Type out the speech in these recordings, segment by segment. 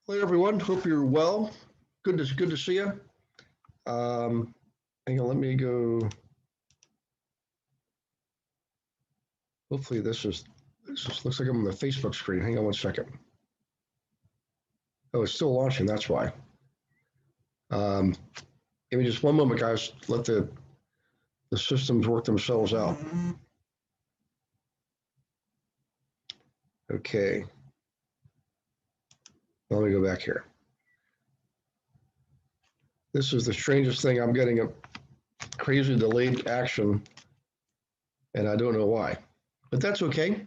Hello, everyone. Hope you're well. Good to see you. Hang on, let me go. Hopefully, this looks like I'm on the Facebook screen. Hang on one second. Oh, it's still launching. That's why. Give me just one moment, guys. Let the systems work themselves out. Okay. Let me go back here. This is the strangest thing. I'm getting a crazy delayed action, and I don't know why. But that's okay.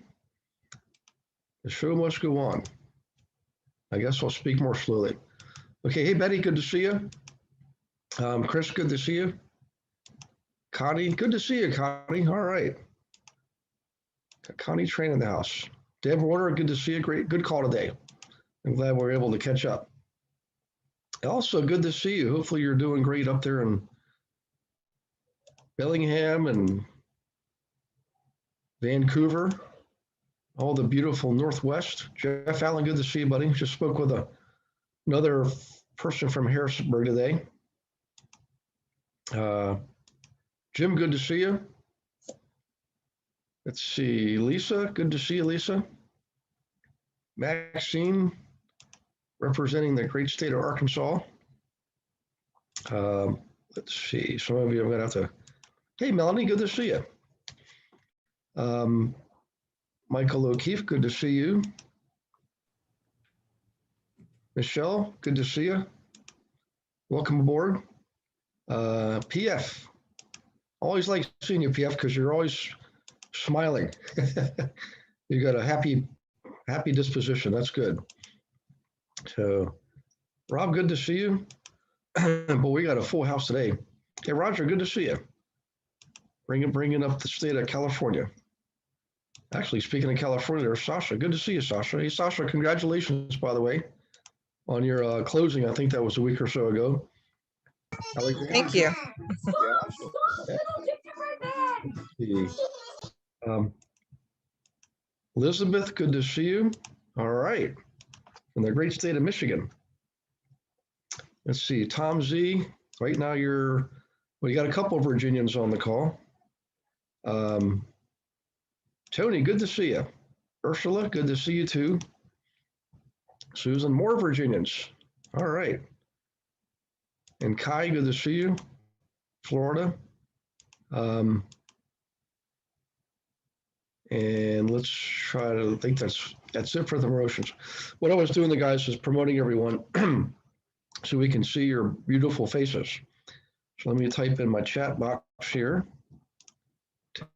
The show must go on. I guess I'll speak more slowly. Okay, hey Betty, good to see you. Chris, good to see you. Connie, good to see you, Connie. All right. Connie Train in the house. Deb Warner, good to see you. Good call today. I'm glad we're able to catch up. Also, good to see you. Hopefully, you're doing great up there in Bellingham and Vancouver, all the beautiful Northwest. Jeff Allen, good to see you, buddy. Just spoke with another person from Harrisburg today. Jim, good to see you. Let's see, Lisa, good to see you, Lisa. Maxine, representing the great state of Arkansas. Let's see, some of you I'm gonna have to, hey Melanie, good to see you. Michael O'Keefe, good to see you. Michelle, good to see you. Welcome aboard. PF, always like seeing you, PF, because you're always smiling. You got a happy disposition. That's good. So, Rob, good to see you. But we got a full house today. Hey, Roger, good to see you. Bringing up the state of California. Actually, speaking of California, there's Sasha. Good to see you, Sasha. Hey, Sasha, congratulations, by the way, on your closing. I think that was a week or so ago. Thank you. Elizabeth, good to see you. All right. From the great state of Michigan. Let's see, Tom Z. Right now you got a couple of Virginians on the call. Tony, good to see you. Ursula, good to see you too. Susan, more Virginians. All right. And Kai, good to see you. Florida. And let's try to, I think that's it for the promotions. What I was doing, the guys, is promoting everyone so we can see your beautiful faces. So let me type in my chat box here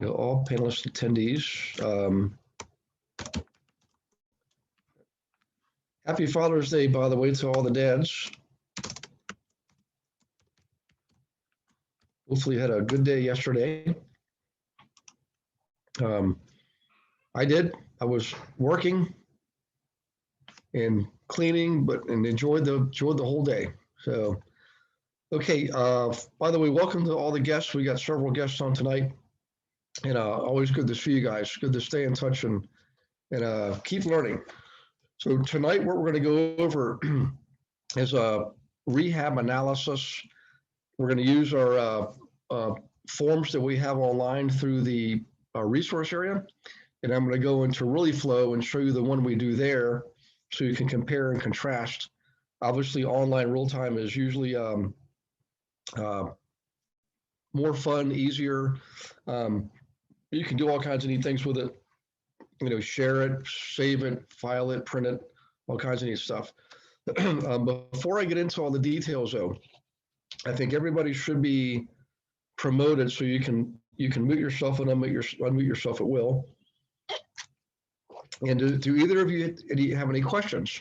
to all panelist attendees. Happy Father's Day, by the way, to all the dads. Hopefully you had a good day yesterday. I did. I was working and cleaning, and enjoyed the whole day. So, okay. By the way, welcome to all the guests. We got several guests on tonight, and always good to see you guys. Good to stay in touch and keep learning. So tonight, what we're going to go over is a rehab analysis. We're going to use our forms that we have online through the resource area. And I'm going to go into ReallyFlow and show you the one we do there so you can compare and contrast. Obviously, online real time is usually more fun, easier. You can do all kinds of neat things with it. Share it, save it, file it, print it, all kinds of neat stuff. Before I get into all the details, though, I think everybody should be promoted so you can mute yourself and unmute yourself at will. And do either of you have any questions?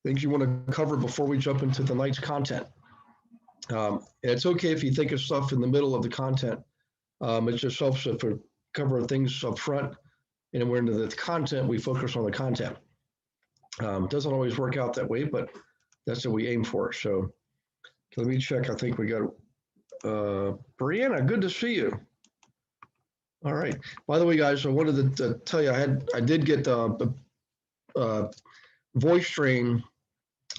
Things you want to cover before we jump into tonight's content? And it's okay if you think of stuff in the middle of the content. It just helps if we cover things up front and we're into the content, we focus on the content. Doesn't always work out that way, but that's what we aim for. So let me check. I think we got Brianna, good to see you. All right. By the way, guys, I wanted to tell you I did get voice strain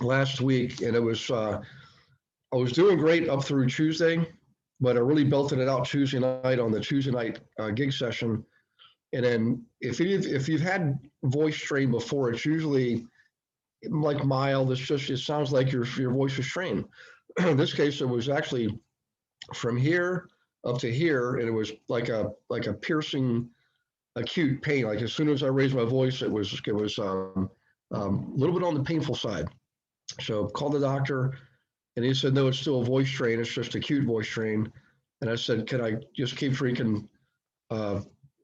last week, and it was I was doing great up through Tuesday, but I really belted it out Tuesday night on the Tuesday night gig session. And then if you've had voice strain before, it's usually like mild. It sounds like your voice is strained. In this case, it was actually from here up to here, and it was like a piercing, acute pain. Like as soon as I raised my voice, it was a little bit on the painful side. So called the doctor, and he said, no, it's still a voice strain. It's just acute voice strain. And I said, can I just keep drinking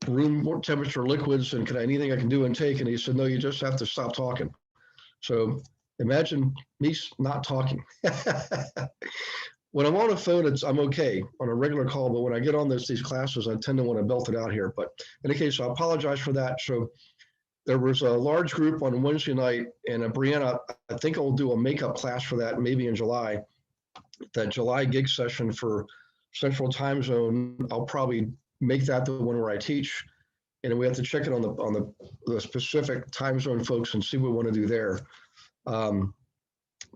room temperature liquids, and can anything I can do and take? And he said, no, you just have to stop talking. So imagine me not talking. When I'm on a phone, I'm okay on a regular call, but when I get on these classes, I tend to want to belt it out here. But in any case, I apologize for that. So there was a large group on Wednesday night, and Brianna, I think I'll do a makeup class for that maybe in July. That July gig session for Central Time Zone, I'll probably make that the one where I teach, and we have to check it on the specific time zone folks and see what we want to do there.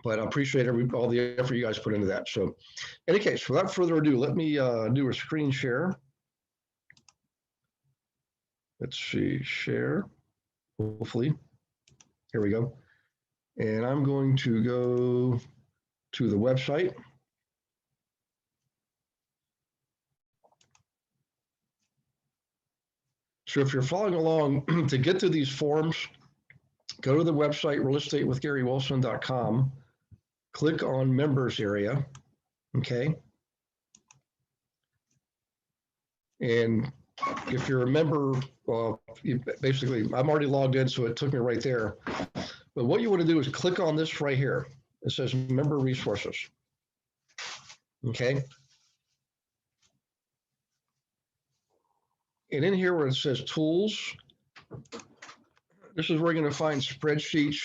But I appreciate all the effort you guys put into that. So, in any case, without further ado, let me do a screen share. Let's see, share. Hopefully, here we go. And I'm going to go to the website. So if you're following along, to get to these forms, go to the website, realestatewithgarywilson.com, click on members area, okay? And if you're a member, basically, I'm already logged in, so it took me right there. But what you want to do is click on this right here. It says member resources, okay? And in here where it says tools, this is where you're going to find spreadsheets,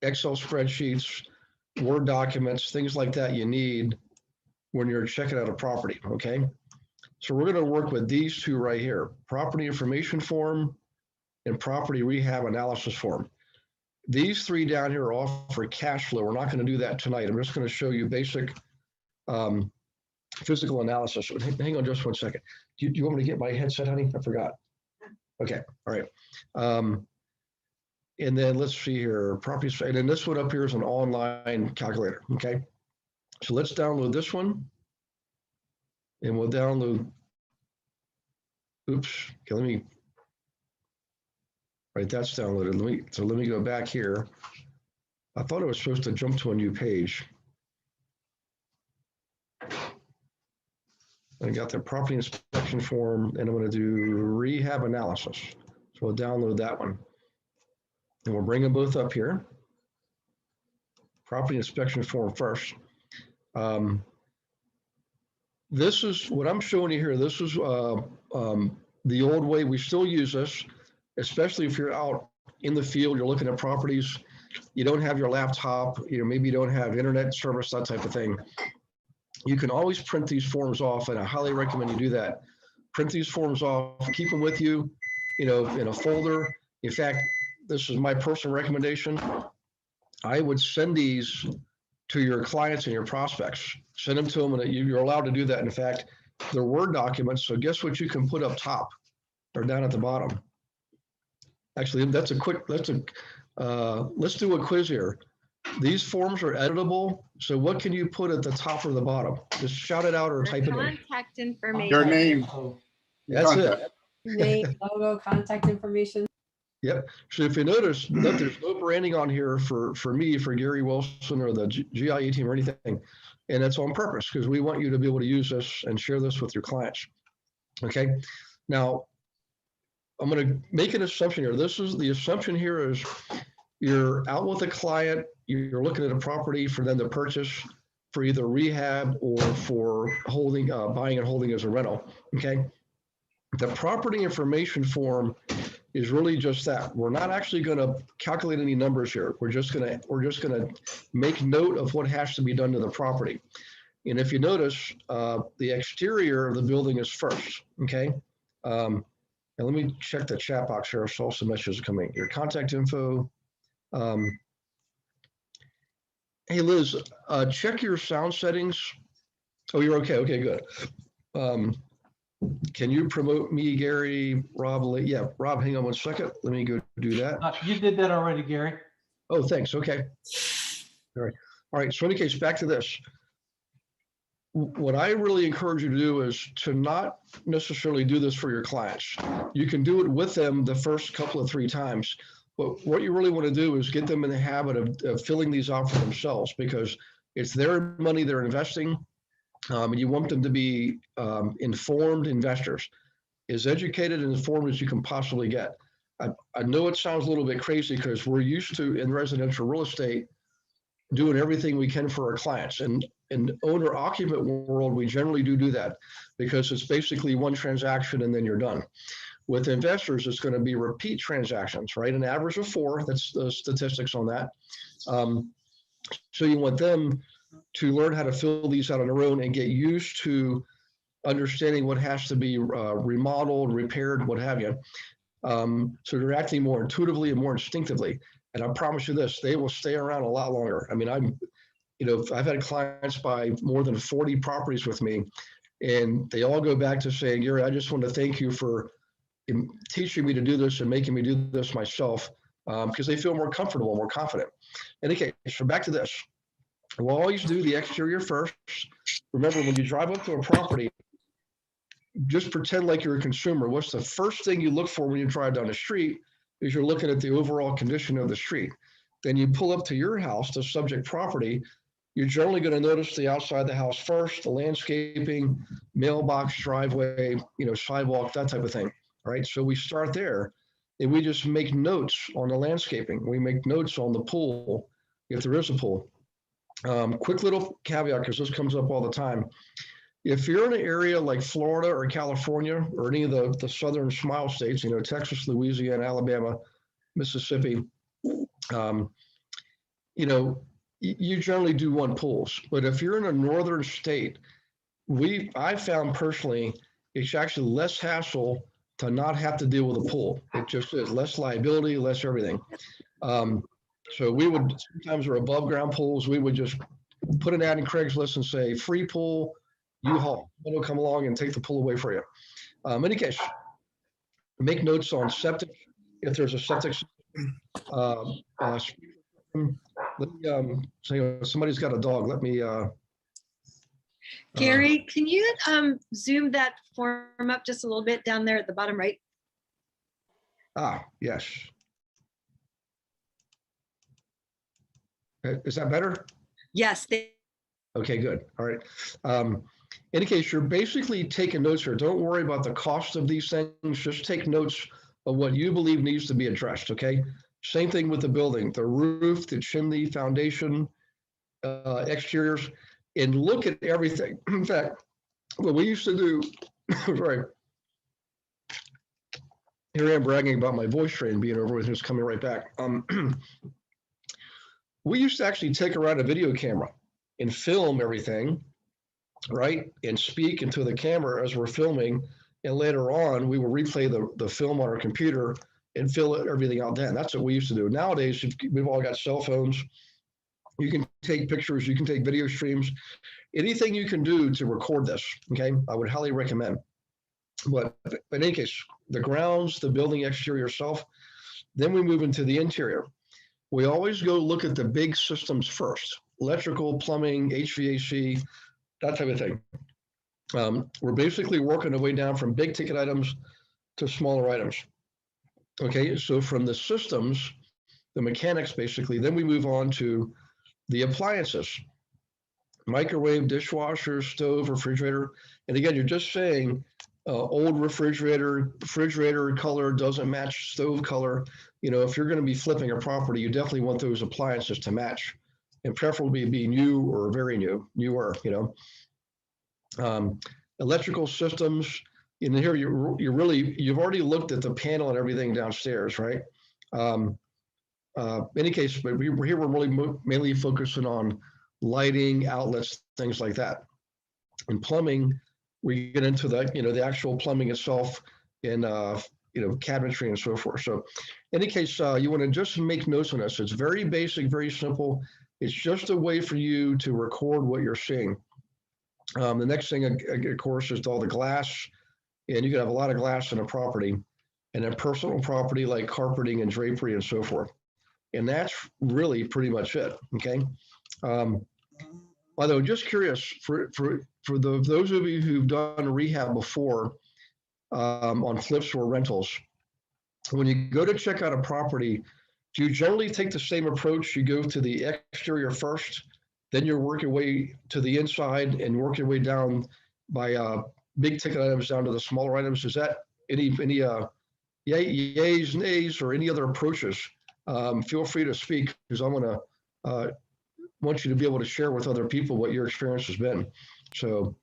Excel spreadsheets, Word documents, things like that you need when you're checking out a property, okay? So we're going to work with these two right here, property information form and property rehab analysis form. These three down here are all for cash flow. We're not going to do that tonight. I'm just going to show you basic physical analysis. Hang on just one second. Do you want me to get my headset, honey? I forgot. Okay, all right. And then let's see here, properties, and then this one up here is an online calculator, okay? So let's download this one. And we'll download, oops, okay, let me, right, that's downloaded. Let me go back here. I thought it was supposed to jump to a new page. I got the property inspection form, and I'm going to do rehab analysis. So we'll download that one. And we'll bring them both up here. Property inspection form first. This is what I'm showing you here. This is the old way. We still use this, especially if you're out in the field, you're looking at properties, you don't have your laptop, maybe you don't have internet service, that type of thing. You can always print these forms off, and I highly recommend you do that. Print these forms off, keep them with you, in a folder. In fact, this is my personal recommendation. I would send these to your clients and your prospects. Send them to them, and you're allowed to do that. In fact, they're Word documents, so guess what you can put up top or down at the bottom? Actually, let's do a quiz here. These forms are editable, so what can you put at the top or the bottom? Just shout it out or type it in. Contact information. Your name. That's it. Name, logo, contact information. Yep. So if you notice, there's no branding on here for me, for Gary Wilson or the GIA team or anything. And that's on purpose because we want you to be able to use this and share this with your clients. Okay. Now, I'm going to make an assumption here. The assumption here is you're out with a client, you're looking at a property for them to purchase for either rehab or for holding, buying and holding as a rental. Okay. The property information form is really just that. We're not actually going to calculate any numbers here. We're just going to make note of what has to be done to the property. And if you notice, the exterior of the building is first. Okay. And let me check the chat box here. I saw some messages coming. Your contact info. Hey, Liz, check your sound settings. Oh, you're okay. Okay, good. Um, can you promote me, Gary, Rob? Yeah, Rob, hang on one second. Let me go do that. You did that already, Gary. Oh, thanks. Okay. All right. All right. So in any case, back to this. What I really encourage you to do is to not necessarily do this for your clients. You can do it with them the first couple of 3 times. But what you really want to do is get them in the habit of filling these out for themselves, because it's their money they're investing. And you want them to be informed investors, as educated and informed as you can possibly get. I know it sounds a little bit crazy because we're used to, in residential real estate, doing everything we can for our clients. And in owner occupant world, we generally do that because it's basically one transaction and then you're done. With investors, it's going to be repeat transactions, right? An average of 4. That's the statistics on that. So you want them to learn how to fill these out on their own and get used to understanding what has to be remodeled, repaired, what have you. So they're acting more intuitively and more instinctively. And I promise you this, they will stay around a lot longer. I mean, I've had clients buy more than 40 properties with me, and they all go back to saying, Gary, I just want to thank you for teaching me to do this and making me do this myself, because they feel more comfortable, more confident. And okay, so back to this. We'll always do the exterior first. Remember, when you drive up to a property, just pretend like you're a consumer. What's the first thing you look for when you drive down the street is you're looking at the overall condition of the street. Then you pull up to your house, the subject property, you're generally going to notice the outside of the house first, the landscaping, mailbox, driveway, sidewalk, that type of thing. All right, so we start there and we just make notes on the landscaping. We make notes on the pool, if there is a pool. Quick little caveat, because this comes up all the time. If you're in an area like Florida or California or any of the southern smile states, Texas, Louisiana, Alabama, Mississippi, you generally do want pools. But if you're in a northern state, I found personally, it's actually less hassle to not have to deal with a pool. It just is less liability, less everything. So we would, sometimes we're above ground pools, we would just put an ad in Craigslist and say, free pool, U-Haul. It'll come along and take the pool away for you. In any case, make notes on septic, if there's a septic system. Somebody's got a dog. Let me. Gary, can you zoom that form up just a little bit down there at the bottom right? Yes. Is that better? Yes. Okay, good. All right. In any case, you're basically taking notes here. Don't worry about the cost of these things. Just take notes of what you believe needs to be addressed, okay? Same thing with the building, the roof, the chimney, foundation, exteriors, and look at everything. In fact, what we used to do, sorry, here I am bragging about my voice train being over with, it's coming right back. We used to actually take around a video camera and film everything, right? And speak into the camera as we're filming. And later on, we will replay the film on our computer and fill everything out then. That's what we used to do. Nowadays, we've all got cell phones. You can take pictures, you can take video streams, anything you can do to record this, okay? I would highly recommend. But in any case, the grounds, the building exterior itself, then we move into the interior. We always go look at the big systems first, electrical, plumbing, HVAC, that type of thing. We're basically working our way down from big ticket items to smaller items. Okay, so from the systems, the mechanics basically, then we move on to the appliances, microwave, dishwasher, stove, refrigerator. And again, you're just saying old refrigerator color doesn't match stove color. If you're going to be flipping a property, you definitely want those appliances to match, and preferably be new or very newer, electrical systems. In here, you've already looked at the panel and everything downstairs, right? Any case, but we're really mainly focusing on lighting, outlets, things like that. In plumbing, we get into the actual plumbing itself and cabinetry and so forth. So, in any case, you want to just make notes on this. It's very basic, very simple. It's just a way for you to record what you're seeing. The next thing, of course, is all the glass, and you can have a lot of glass in a property, and then personal property like carpeting and drapery and so forth. And that's really pretty much it. Okay. By the way, just curious for those of you who've done rehab before on flips or rentals, when you go to check out a property, do you generally take the same approach? You go to the exterior first, then you work your way to the inside and work your way down by big ticket items down to the smaller items. Is that any yays, nays, or any other approaches? Feel free to speak, because I'm going to want you to be able to share with other people what your experience has been. So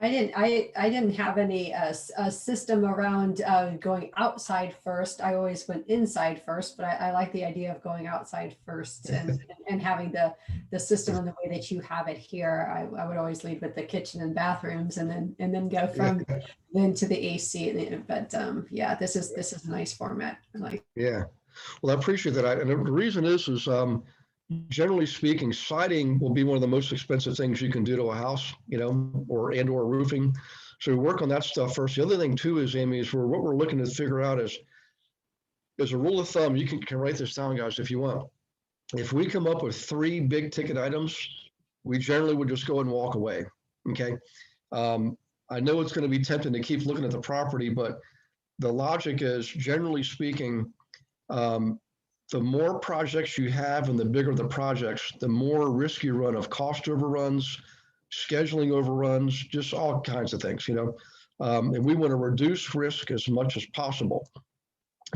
I didn't have any a system around going outside first. I always went inside first, but I like the idea of going outside first and having the system in the way that you have it here. I would always lead with the kitchen and bathrooms, and then go from then to the AC. But yeah, this is a nice format. I like. Yeah, well, I appreciate that. And the reason is generally speaking, siding will be one of the most expensive things you can do to a house, or roofing. So we work on that stuff first. The other thing too is, Amy, is what we're looking to figure out is a rule of thumb. You can write this down, guys, if you want. If we come up with 3 big ticket items, we generally would just go and walk away. Okay. I know it's going to be tempting to keep looking at the property, but the logic is, generally speaking, the more projects you have and the bigger the projects, the more risk you run of cost overruns, scheduling overruns, just all kinds of things, and we want to reduce risk as much as possible.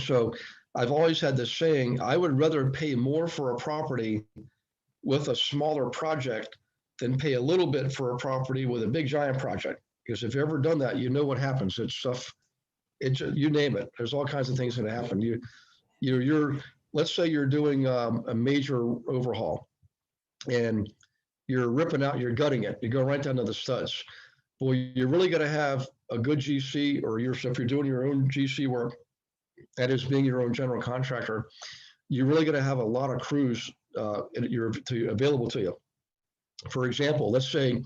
So I've always had this saying, I would rather pay more for a property with a smaller project than pay a little bit for a property with a big giant project. Because if you've ever done that, you know what happens. It's stuff, you name it. There's all kinds of things that happen. Let's say you're doing a major overhaul and you're ripping out, you're gutting it. You go right down to the studs. Well, you're really going to have a good GC, or if you're doing your own GC work, that is being your own general contractor, you're really going to have a lot of crews available to you. For example, let's say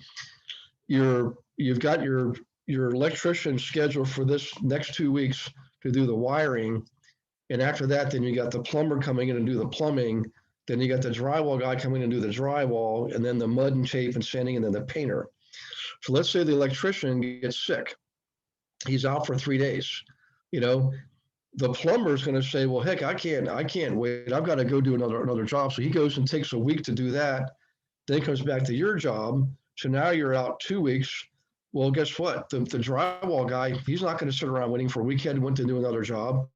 you've got your electrician scheduled for this next 2 weeks to do the wiring. And after that, then you got the plumber coming in and do the plumbing. Then you got the drywall guy coming in and do the drywall, and then the mud and tape and sanding, and then the painter. So let's say the electrician gets sick. He's out for 3 days. The plumber is going to say, well, heck, I can't wait. I've got to go do another job. So he goes and takes a week to do that. Then comes back to your job. So now you're out 2 weeks. Well, guess what? The drywall guy, he's not going to sit around waiting for a weekend, went to do another job.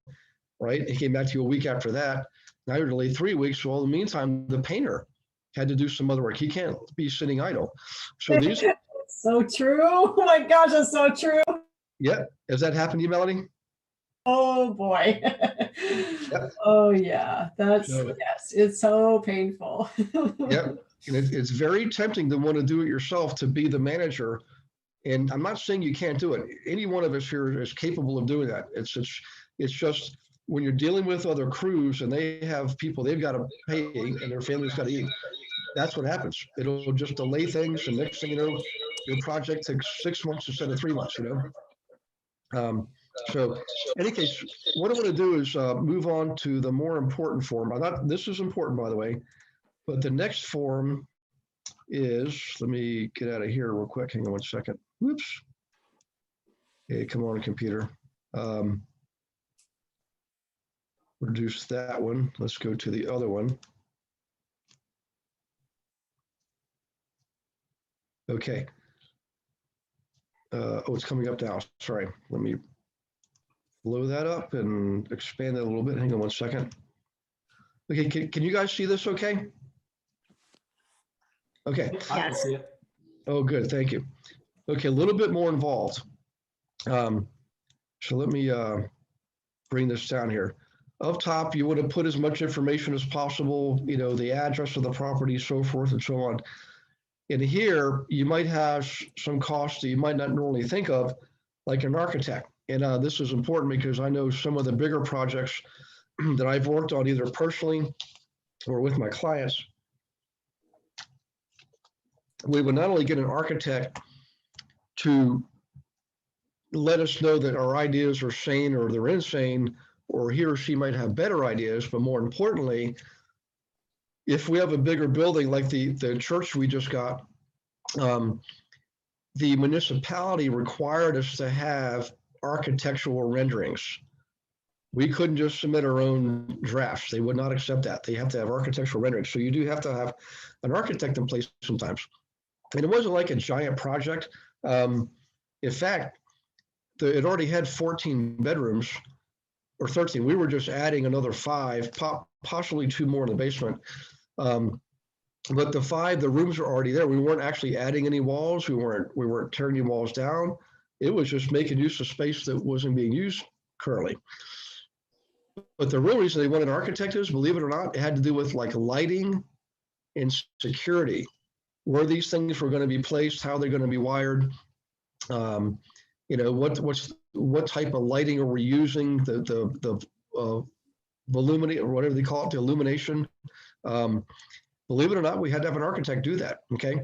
Right? He came back to you a week after that. Now you're delayed 3 weeks. Well, in the meantime, the painter had to do some other work. He can't be sitting idle. So these. So true. Oh my gosh, that's so true. Yeah. Has that happened to you, Melody? Oh boy. Yep. Oh yeah. Yes. It's so painful. Yep. And it's very tempting to want to do it yourself, to be the manager. And I'm not saying you can't do it. Any one of us here is capable of doing that. It's just, when you're dealing with other crews and they have people they've got to pay and their families got to eat, that's what happens. It'll just delay things, and next thing you know, your project takes 6 months instead of 3 months. So, in any case, what I want to do is move on to the more important form. This is important, by the way, but the next form is. Let me get out of here real quick. Hang on 1 second. Whoops. Hey, come on, computer. Reduce that one. Let's go to the other one. Okay. Oh, it's coming up now. Sorry. Let me blow that up and expand it a little bit. Hang on 1 second. Okay, can you guys see this okay? Okay. I can see it. Oh, good. Thank you. Okay, a little bit more involved. So let me bring this down here. Up top, you want to put as much information as possible, the address of the property, so forth and so on. In here, you might have some costs that you might not normally think of, like an architect. And this is important because I know some of the bigger projects that I've worked on, either personally or with my clients, we would not only get an architect to let us know that our ideas are sane or they're insane, or he or she might have better ideas, but more importantly, if we have a bigger building like the church we just got, the municipality required us to have architectural renderings. We couldn't just submit our own drafts. They would not accept that. They have to have architectural renderings. So you do have to have an architect in place sometimes. And it wasn't like a giant project. In fact, it already had 14 bedrooms or 13. We were just adding another 5, possibly 2 more in the basement. But the 5, the rooms are already there. We weren't actually adding any walls. We weren't tearing any walls down. It was just making use of space that wasn't being used currently. But the real reason they wanted an architect is, believe it or not, it had to do with like lighting and security, where these things were going to be placed, how they're going to be wired. What type of lighting are we using? The illuminate or whatever they call it, the illumination. Believe it or not, we had to have an architect do that. Okay,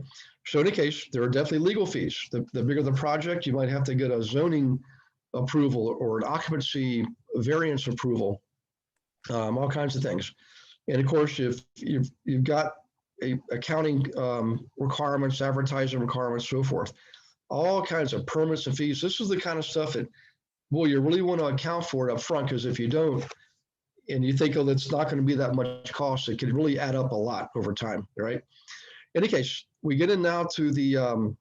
so in any case, there are definitely legal fees. The bigger the project, you might have to get a zoning approval or an occupancy variance approval, all kinds of things. And of course, if you've got accounting requirements, advertising requirements, so forth, all kinds of permits and fees. This is the kind of stuff that, boy, you really want to account for it up front, because if you don't, and you think, oh, it's not going to be that much cost, it can really add up a lot over time, right? In any case, we get in now to the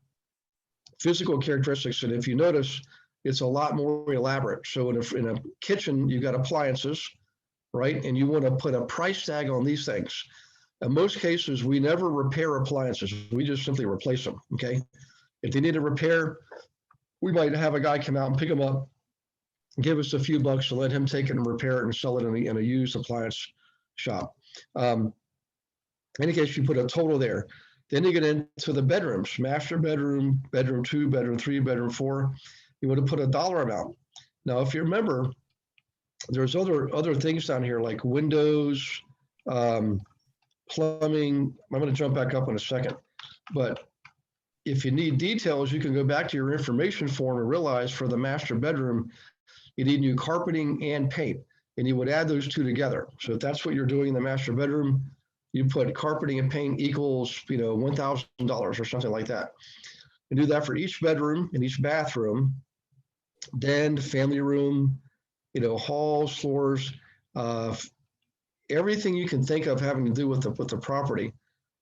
physical characteristics, and if you notice, it's a lot more elaborate. So in a kitchen, you've got appliances, right? And you want to put a price tag on these things. In most cases, we never repair appliances. We just simply replace them, okay? If they need a repair, we might have a guy come out and pick them up, give us a few bucks to let him take it and repair it and sell it in a used appliance shop. In any case, you put a total there. Then you get into the bedrooms, master bedroom, bedroom 2, bedroom 3, bedroom 4. You want to put a dollar amount. Now, if you remember, there's other things down here like windows, plumbing. I'm going to jump back up in a second. But if you need details, you can go back to your information form and realize for the master bedroom, you need new carpeting and paint, and you would add those 2 together. So if that's what you're doing in the master bedroom, you put carpeting and paint equals, $1,000 or something like that. And do that for each bedroom and each bathroom, den, family room, halls, floors, everything you can think of having to do with the property.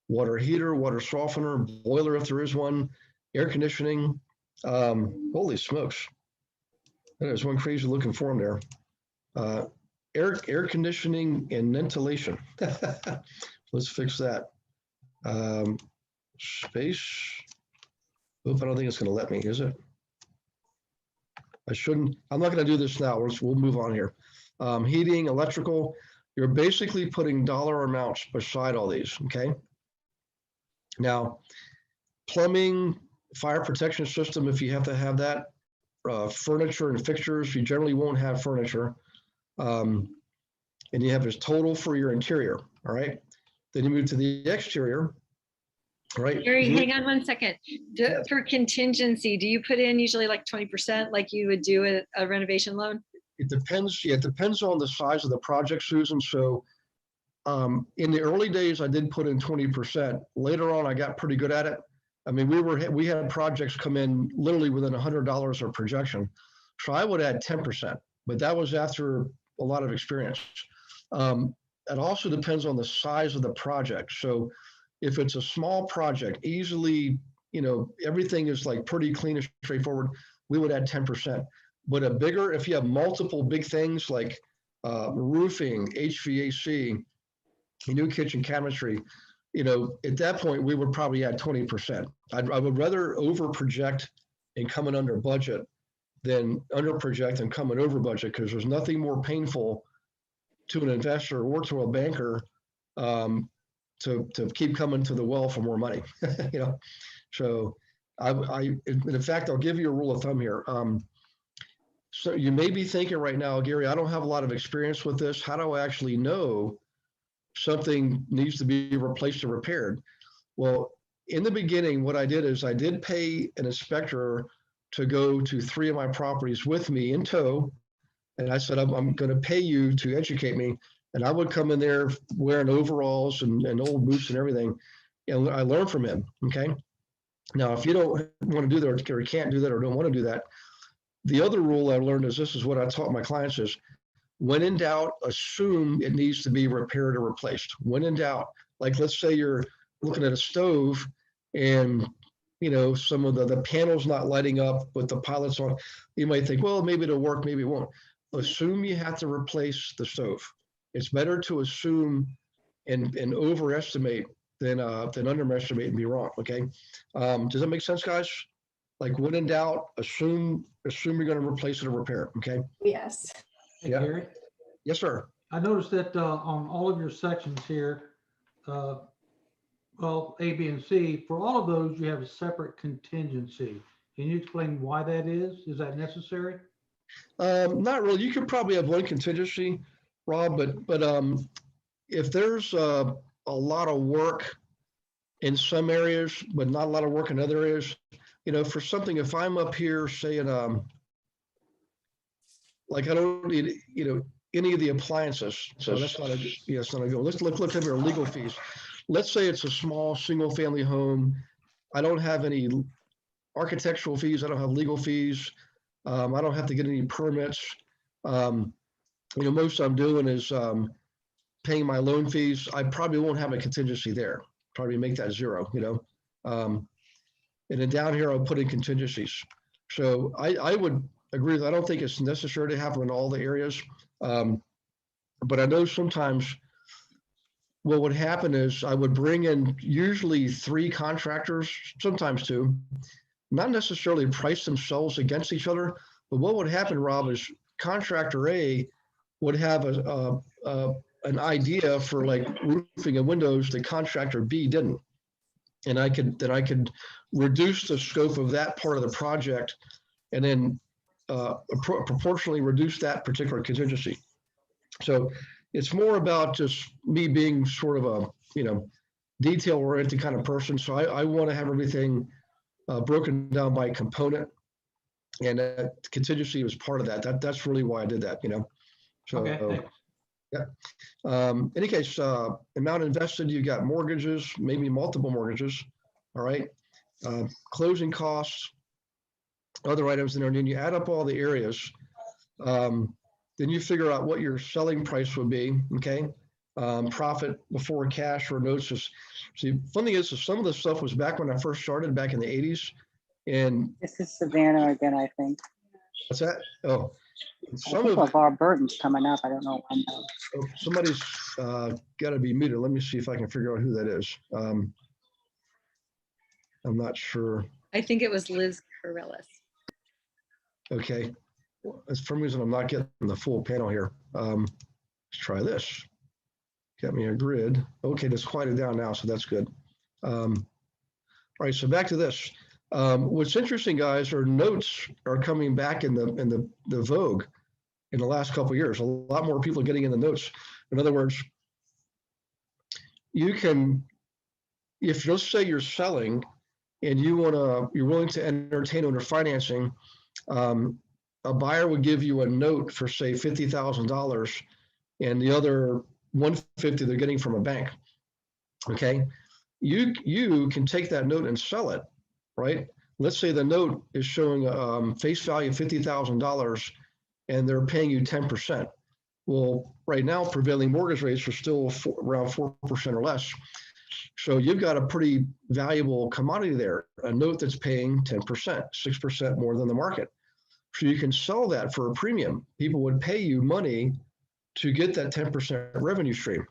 Water heater, water softener, boiler if there is one, air conditioning. Holy smokes. There's one crazy looking form there. Air conditioning and ventilation. Let's fix that. Space. Oop, I don't think it's going to let me, is it? I'm not going to do this now. We'll move on here. Heating, electrical. You're basically putting dollar amounts beside all these, okay? Now, plumbing, fire protection system, if you have to have that, furniture and fixtures, you generally won't have furniture. And you have this total for your interior, all right? Then you move to the exterior, all right? Gary, hang on one second. For contingency, do you put in usually like 20% like you would do a renovation loan? It depends. Yeah, it depends on the size of the project, Susan. So in the early days, I did put in 20%. Later on, I got pretty good at it. I mean, we had projects come in literally within $100 of projection. So I would add 10%, but that was after a lot of experience. It also depends on the size of the project. So if it's a small project, easily, everything is like pretty clean and straightforward, we would add 10%. But if you have multiple big things like roofing, HVAC, new kitchen cabinetry, at that point, we would probably add 20%. I would rather over project and come in under budget than under project and come in over budget, because there's nothing more painful to an investor or to a banker to keep coming to the well for more money. So in fact, I'll give you a rule of thumb here. So you may be thinking right now, Gary, I don't have a lot of experience with this. How do I actually know something needs to be replaced or repaired? Well, in the beginning, what I did is I did pay an inspector to go to 3 of my properties with me in tow. And I said, I'm going to pay you to educate me. And I would come in there wearing overalls and old boots and everything. And I learned from him. Okay. Now, if you don't want to do that or can't do that or don't want to do that, the other rule I learned is this is what I taught my clients is when in doubt, assume it needs to be repaired or replaced. When in doubt, like let's say you're looking at a stove and some of the panels not lighting up, but the pilot's on, you might think, well, maybe it'll work, maybe it won't. Assume you have to replace the stove. It's better to assume and overestimate than underestimate and be wrong. Okay. Does that make sense, guys? Like when in doubt, assume you're going to replace it or repair it. Okay. Yes. Hey, Yeah. Gary, Yes, sir. I noticed that on all of your sections here, well, A, B, and C, for all of those, you have a separate contingency. Can you explain why that is? Is that necessary? Not really. You could probably have one contingency, Rob, but if there's a lot of work in some areas, but not a lot of work in other areas, for something, if I'm up here saying, like I don't need, any of the appliances, so that's not it's not a go. Let's look up here, legal fees. Let's say it's a small single family home. I don't have any architectural fees. I don't have legal fees. I don't have to get any permits. Most I'm doing is paying my loan fees. I probably won't have a contingency there. Probably make that zero, and then down here, I'll put in contingencies. So I would agree that I don't think it's necessary to have them in all the areas. But I know sometimes what would happen is I would bring in usually 3 contractors, sometimes 2, not necessarily price themselves against each other, but what would happen, Rob, is contractor A would have an idea for like roofing and windows that contractor B didn't. And I could reduce the scope of that part of the project and then proportionally reduce that particular contingency. So it's more about just me being sort of a, detail oriented kind of person. So I want to have everything broken down by component, and contingency was part of that. That's really why I did that, So, Okay, thanks. yeah. Any case, amount invested, you got mortgages, maybe multiple mortgages. All right. Closing costs, other items in there, and then you add up all the areas. Then you figure out what your selling price would be. Okay. Profit before cash or notes. See, funny thing is some of the stuff was back when I first started back in the 80s. And This is Savannah again, I think. what's that? Oh, I some think of LeVar Burton's coming up. I don't know when though. somebody's got to be muted. Let me see if I can figure out who that is. I'm not sure. I think it was Liz Corellis. Okay. For some reason, I'm not getting the full panel here. Let's try this. Got me a grid. Okay, that's quieted down now, so that's good. All right, so back to this. What's interesting, guys, are notes are coming back in the vogue in the last couple of years. A lot more people are getting in the notes. In other words, you can, if you'll say you're selling and you're willing to entertain owner financing, a buyer would give you a note for say $50,000, and the other $150,000 they're getting from a bank. Okay, you can take that note and sell it, right? Let's say the note is showing face value $50,000, and they're paying you 10%. Well, right now prevailing mortgage rates are still around 4% or less. So you've got a pretty valuable commodity there, a note that's paying 10%, 6% more than the market. So you can sell that for a premium. People would pay you money to get that 10% revenue stream.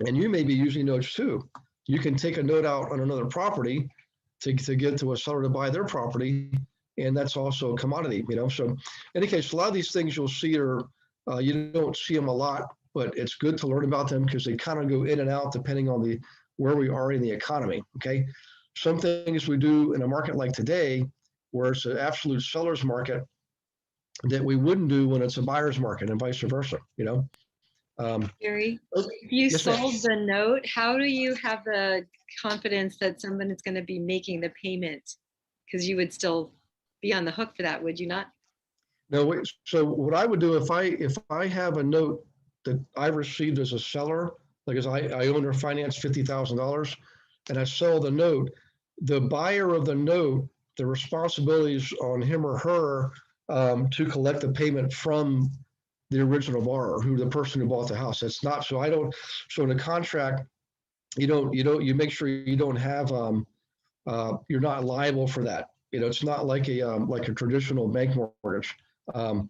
And you may be using notes too. You can take a note out on another property to get to a seller to buy their property. And that's also a commodity, So in any case, a lot of these things you'll see are, you don't see them a lot, but it's good to learn about them because they kind of go in and out depending on where we are in the economy, okay? Some things we do in a market like today, where it's an absolute seller's market, that we wouldn't do when it's a buyer's market and vice versa, Gary, Okay. if you Yes, ma'am. sold the note, how do you have the confidence that someone is going to be making the payment? Because you would still be on the hook for that, would you not? No, wait, so what I would do if I have a note that I received as a seller, like as I own or finance $50,000 and I sell the note, the buyer of the note, the responsibilities on him or her to collect the payment from the original borrower, who the person who bought the house. That's not, so I don't, so in a contract, you make sure you don't have, you're not liable for that. It's not like a traditional bank mortgage. So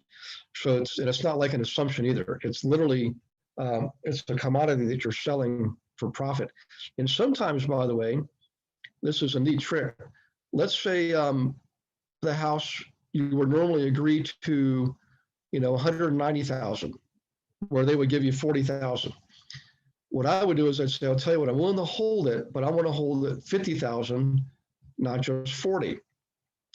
it's not like an assumption either. It's literally, it's a commodity that you're selling for profit. And sometimes, by the way, this is a neat trick. Let's say the house you would normally agree to, 190,000, where they would give you 40,000. What I would do is I'd say, I'll tell you what, I'm willing to hold it, but I want to hold it 50,000, not just 40.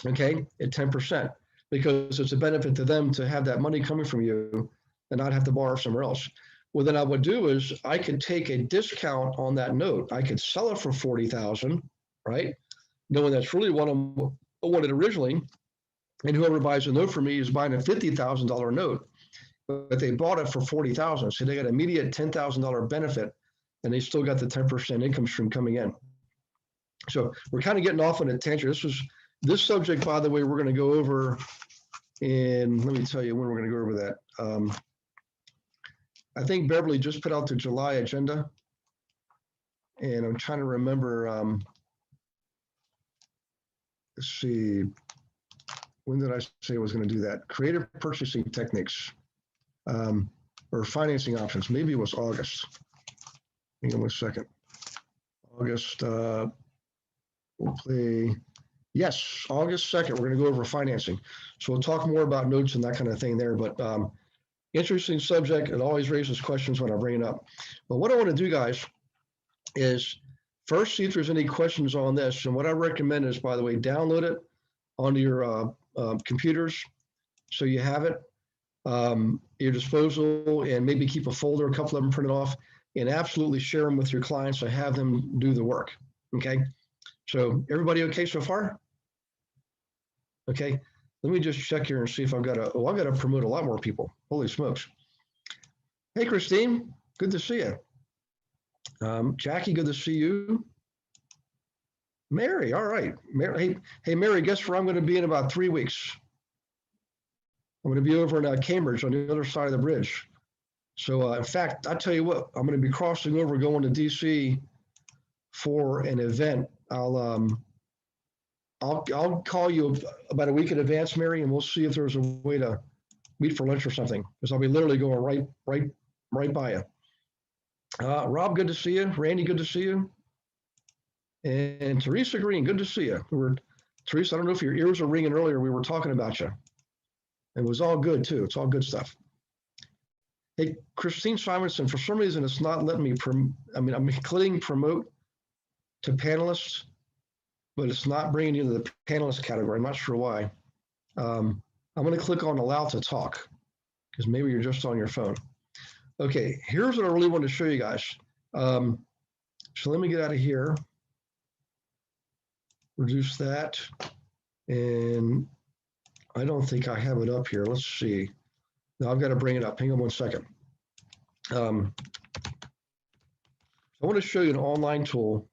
Okay, at 10%, because it's a benefit to them to have that money coming from you and not have to borrow somewhere else. Well, then I would do is I could take a discount on that note. I could sell it for 40,000, right? Knowing that's really what I wanted originally. And whoever buys a note for me is buying a $50,000 note, but they bought it for 40,000. So they got immediate $10,000 benefit and they still got the 10% income stream coming in. So we're kind of getting off on a tangent. This subject, by the way, we're going to go over in, let me tell you when we're going to go over that. I think Beverly just put out the July agenda. And I'm trying to remember, let's see, when did I say I was going to do that? Creative purchasing techniques or financing options. Maybe it was August. Hang on one second. August, we'll play. Yes, August 2nd, we're going to go over financing. So we'll talk more about notes and that kind of thing there, but interesting subject. It always raises questions when I bring it up. But what I want to do, guys, is first see if there's any questions on this. And what I recommend is, by the way, download it onto your computers so you have it your disposal, and maybe keep a folder, a couple of them printed off, and absolutely share them with your clients to have them do the work. Okay. So everybody okay so far? Okay, let me just check here and see if I've got to, I've got to promote a lot more people. Holy smokes. Hey, Christine, good to see you. Jackie, good to see you. Mary, all right. Mary, hey, Mary, guess where I'm going to be in about 3 weeks? I'm going to be over in Cambridge on the other side of the bridge. So in fact, I tell you what, I'm going to be crossing over, going to DC for an event. I'll call you about a week in advance, Mary, and we'll see if there's a way to meet for lunch or something, because I'll be literally going right by you. Rob, good to see you. Randy, good to see you. And Teresa Green, good to see you. Teresa, I don't know if your ears were ringing earlier. We were talking about you. It was all good too. It's all good stuff. Hey, Christine Simonson, for some reason, it's not letting me, I'm clicking promote to panelists, but it's not bringing you to the panelist category. I'm not sure why. I'm going to click on allow to talk, because maybe you're just on your phone. Okay, here's what I really want to show you guys. So let me get out of here. Reduce that. And I don't think I have it up here. Let's see. Now I've got to bring it up. Hang on one second. I want to show you an online tool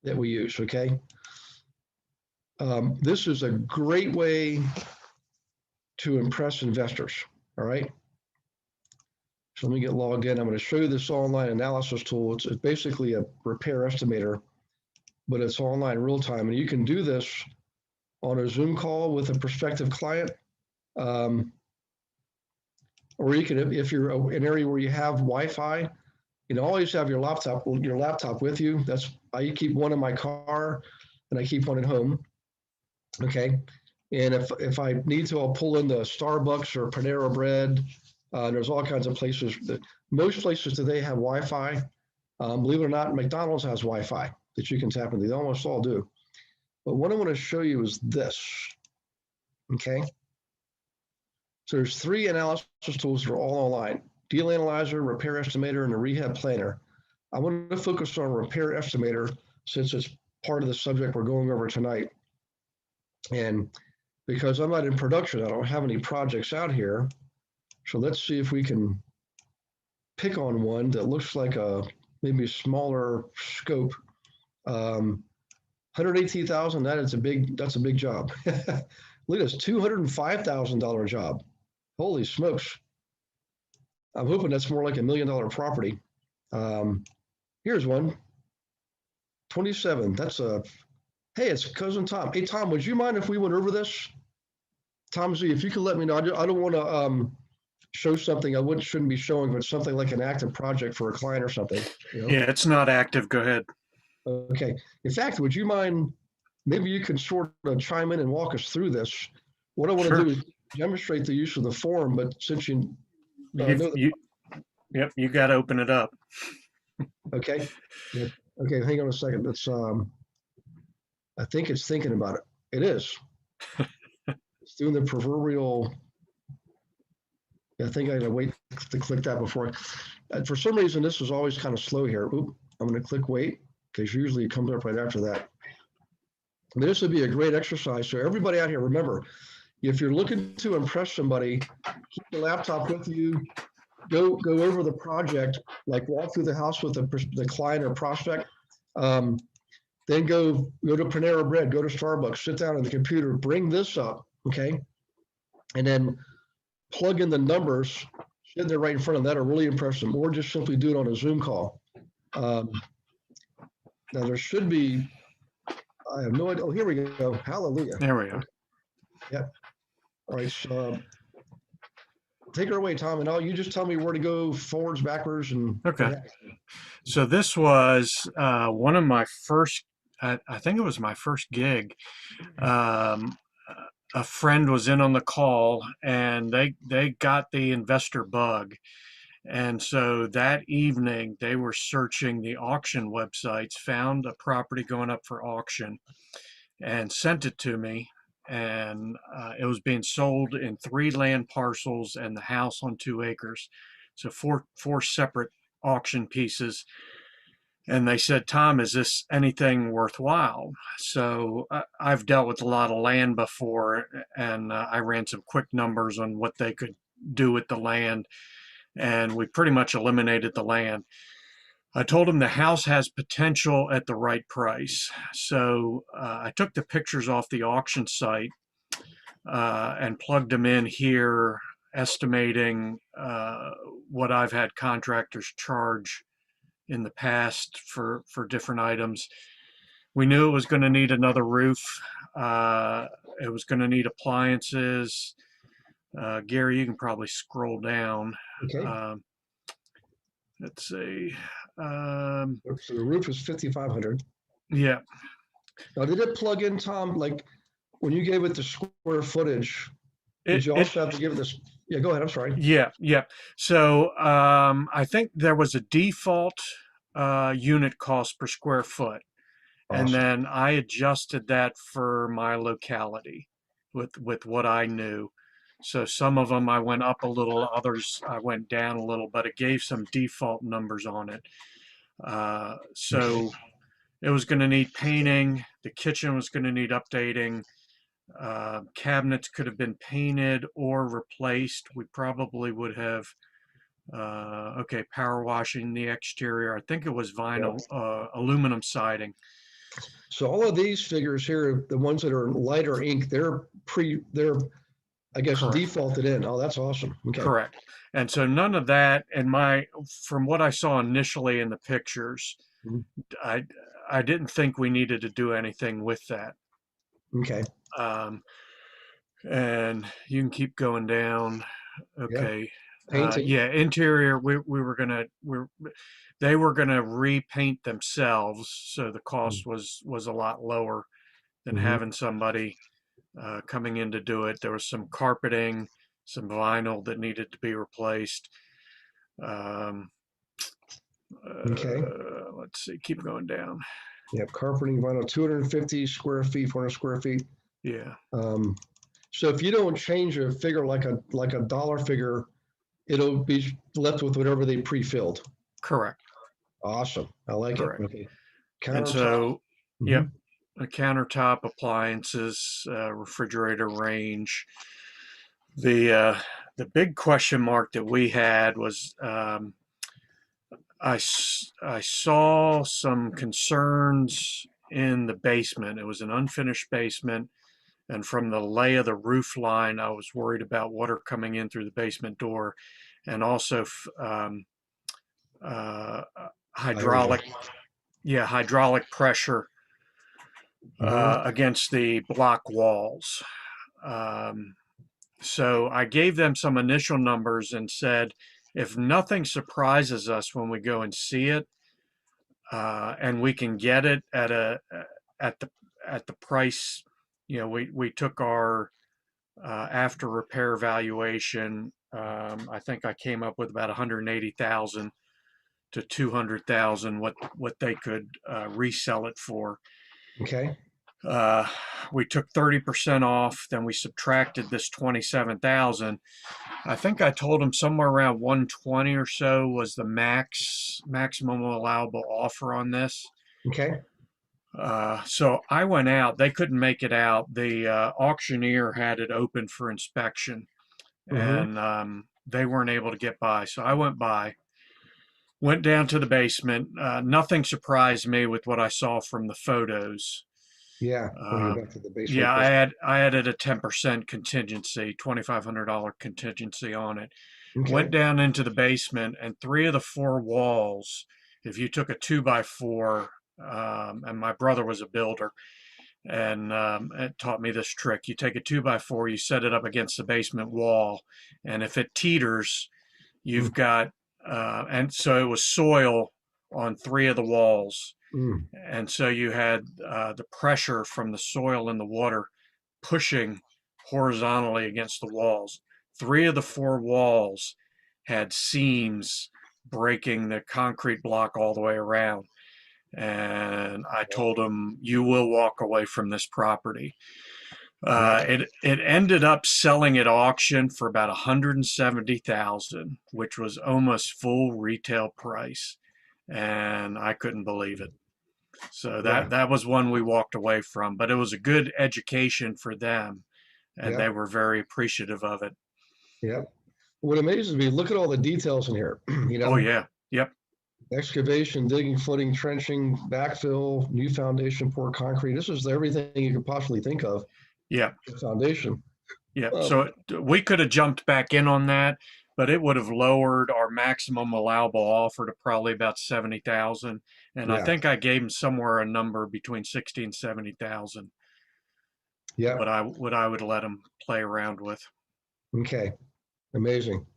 that we use, okay? This is a great way to impress investors, all right? So let me get logged in. I'm going to show you this online analysis tool. It's basically a repair estimator, but it's online real time. And you can do this on a Zoom call with a prospective client. Or you can, if you're in an area where you have Wi-Fi, always have your laptop with you. I keep one in my car and I keep one at home. Okay. And if I need to, I'll pull in the Starbucks or Panera Bread. There's all kinds of places. Most places today have Wi-Fi. Believe it or not, McDonald's has Wi-Fi that you can tap into. They almost all do. But what I want to show you is this. Okay. So there's 3 analysis tools that are all online: Deal Analyzer, Repair Estimator, and the Rehab Planner. I want to focus on Repair Estimator since it's part of the subject we're going over tonight. And because I'm not in production, I don't have any projects out here. So let's see if we can pick on one that looks like a maybe smaller scope. 118,000. That's a big job. Look at this $205,000 job. Holy smokes! I'm hoping that's more like $1 million property. Here's one. 27. That's a. Hey, it's cousin Tom. Hey Tom, would you mind if we went over this? Tom Z, if you could let me know. I don't want to show something I shouldn't be showing, but something like an active project for a client or something. You know? Yeah, it's not active. Go ahead. Okay. In fact, would you mind? Maybe you can sort of chime in and walk us through this. What I want to Sure. do is demonstrate the use of the form, but since you Yep, you got to open it up. okay, yeah. Okay, hang on a second. Let's I think it's thinking about it. It is. It's doing the proverbial. I think I gotta wait to click that before. For some reason, this is always kind of slow here. Oop, I'm gonna click wait because usually it comes up right after that. I mean, this would be a great exercise. So everybody out here, remember, if you're looking to impress somebody, keep the laptop with you. Go over the project, like walk through the house with the client or prospect. Then go to Panera Bread, go to Starbucks, sit down on the computer, bring this up, okay? And then plug in the numbers, sit there right in front of that, or really impress them, or just simply do it on a Zoom call. Now there should be, I have no idea. Oh, here we go. Hallelujah. There we go. Yep. All right. So take her away, Tom, and you just tell me where to go forwards, backwards, and Okay. So this was one of my first, I think it was my first gig. A friend was in on the call and they got the investor bug. And so that evening they were searching the auction websites, found a property going up for auction and sent it to me. And it was being sold in 3 land parcels and the house on 2 acres. So four separate auction pieces. And they said, Tom, is this anything worthwhile? So I've dealt with a lot of land before, and I ran some quick numbers on what they could do with the land, and we pretty much eliminated the land. I told them the house has potential at the right price. So I took the pictures off the auction site and plugged them in here, estimating what I've had contractors charge in the past for different items. We knew it was going to need another roof. It was going to need appliances. Gary, you can probably scroll down. Okay. Let's see. So the roof is 5,500. Yeah. Now, did it plug in, Tom? Like when you gave it the square footage, did you also have to give it this? Yeah, go ahead. I'm sorry. Yeah. So I think there was a default unit cost per square foot. Awesome. And then I adjusted that for my locality with what I knew. So some of them I went up a little, others I went down a little, but it gave some default numbers on it. So it was going to need painting. The kitchen was going to need updating. Cabinets could have been painted or replaced. We probably would have, power washing the exterior. I think it was vinyl, aluminum siding. So all of these figures here, the ones that are lighter ink, they're I guess Correct. defaulted in. Oh, that's awesome. Okay. Correct. And so none of that, and from what I saw initially in the pictures, I didn't think we needed to do anything with that. Okay. And you can keep going down. Okay. Painting. Interior, they were gonna repaint themselves, so the cost was a lot lower than having somebody coming in to do it. There was some carpeting, some vinyl that needed to be replaced. Let's see, keep going down. Yep, carpeting, vinyl, 250 square feet, 400 square feet. Yeah. So if you don't change a figure like a dollar figure, it'll be left with whatever they pre-filled. Correct. Awesome. I like Correct. it. Okay. And Countertop. so, Mhm. yep, a countertop, appliances, refrigerator range. The big question mark that we had was I saw some concerns in the basement. It was an unfinished basement. And from the lay of the roof line, I was worried about water coming in through the basement door, and also uh, hydraulic, hydraulic pressure Mhm. against the block walls. Um, so I gave them some initial numbers and said, if nothing surprises us when we go and see it, and we can get it at at the at the price, we took our after repair valuation. I think I came up with about 180,000 to 200,000 what they could resell it for. Okay. Uh, we took 30% off, then we subtracted this 27,000. I think I told them somewhere around 120 or so was the maximum allowable offer on this. Okay. So I went out. They couldn't make it out. The auctioneer had it open for inspection, Mhm. and they weren't able to get by. So I went down to the basement. Nothing surprised me with what I saw from the photos. Yeah. Let me Uh, go back to the basement. yeah, question. I added a 10% contingency, $2,500 contingency on it. Okay. Went down into the basement, and 3 of the 4 walls, if you took a 2x4, and my brother was a builder, and it taught me this trick. You take a 2x4, you set it up against the basement wall, and if it teeters, you've got, and so it was soil on 3 of the walls. Mm. And so you had the pressure from the soil and the water pushing horizontally against the walls. 3 of the 4 walls had seams breaking the concrete block all the way around. And I told them, you will walk away from this property. It ended up selling at auction for about 170,000, which was almost full retail price, and I couldn't believe it. So Yeah. that was one we walked away from, but it was a good education for them, and Yeah. they were very appreciative of it. Yeah. What amazes me, look at all the details in here. Oh yeah, yep, Excavation, digging, footing, trenching, backfill, new foundation, pour concrete. This is everything you could possibly think of. yep, The foundation. yep. So we could have jumped back in on that, but it would have lowered our maximum allowable offer to probably about 70,000. And I Yeah. think I gave them somewhere a number between 60 and 70,000. Yeah. What I would let them play around with. Okay. Amazing.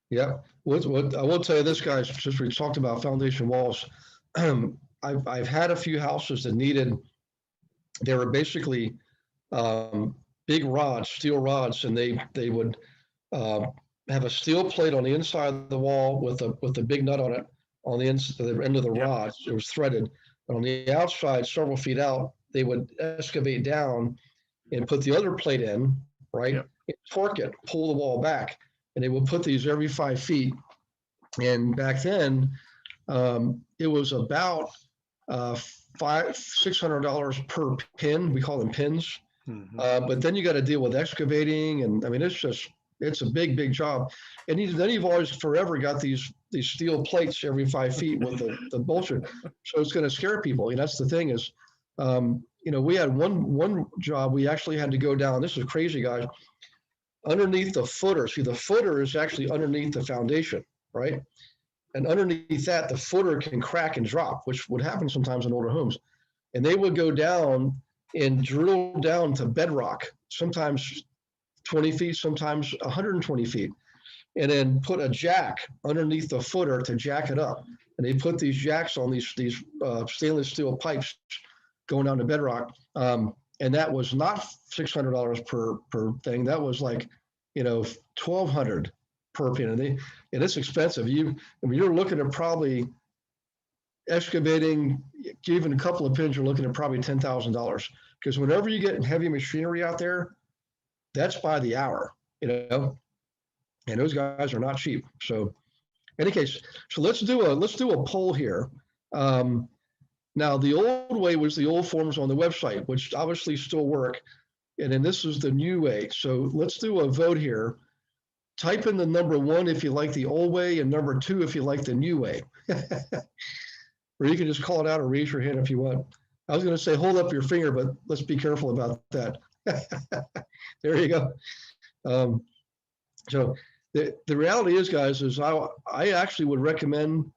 Yeah. What I will tell you this, guys, since we talked about foundation walls, I've had a few houses that needed, they were basically big rods, steel rods, and they would uh, have a steel plate on the inside of the wall with a big nut on it on the end of the Yep. rods. It was threaded. And on the outside, several feet out, they would excavate down and put the other plate in, right? Yep. And torque it, pull the wall back. And they would put these every 5 feet. And back then, it was about $600 per pin. We call them pins. Mhm. But then you got to deal with excavating, and I mean, it's a big job. And then you've always forever got these steel plates every 5 feet with the bullshit. So it's going to scare people. And that's the thing is, we had one job we actually had to go down. This is crazy, guys. Underneath the footer. See, the footer is actually underneath the foundation, right? And underneath that, the footer can crack and drop, which would happen sometimes in older homes. And they would go down and drill down to bedrock, sometimes 20 feet, sometimes 120 feet, and then put a jack underneath the footer to jack it up. And they put these jacks on these stainless steel pipes going down to bedrock. And that was not $600 per thing. That was like, $1,200 per pin. And it's expensive. You're looking at probably excavating, even a couple of pins, you're looking at probably $10,000. Because whenever you get heavy machinery out there, That's by the hour, you know, and those guys are not cheap. So in any case, so let's do a poll here. Now the old way was the old forms on the website, which obviously still work. And then this is the new way. So let's do a vote here. Type in the number 1 if you like the old way and number 2 if you like the new way. Or you can just call it out or raise your hand if you want. I was going to say hold up your finger, but let's be careful about that. There you go. So the reality is, guys, is I actually would recommend,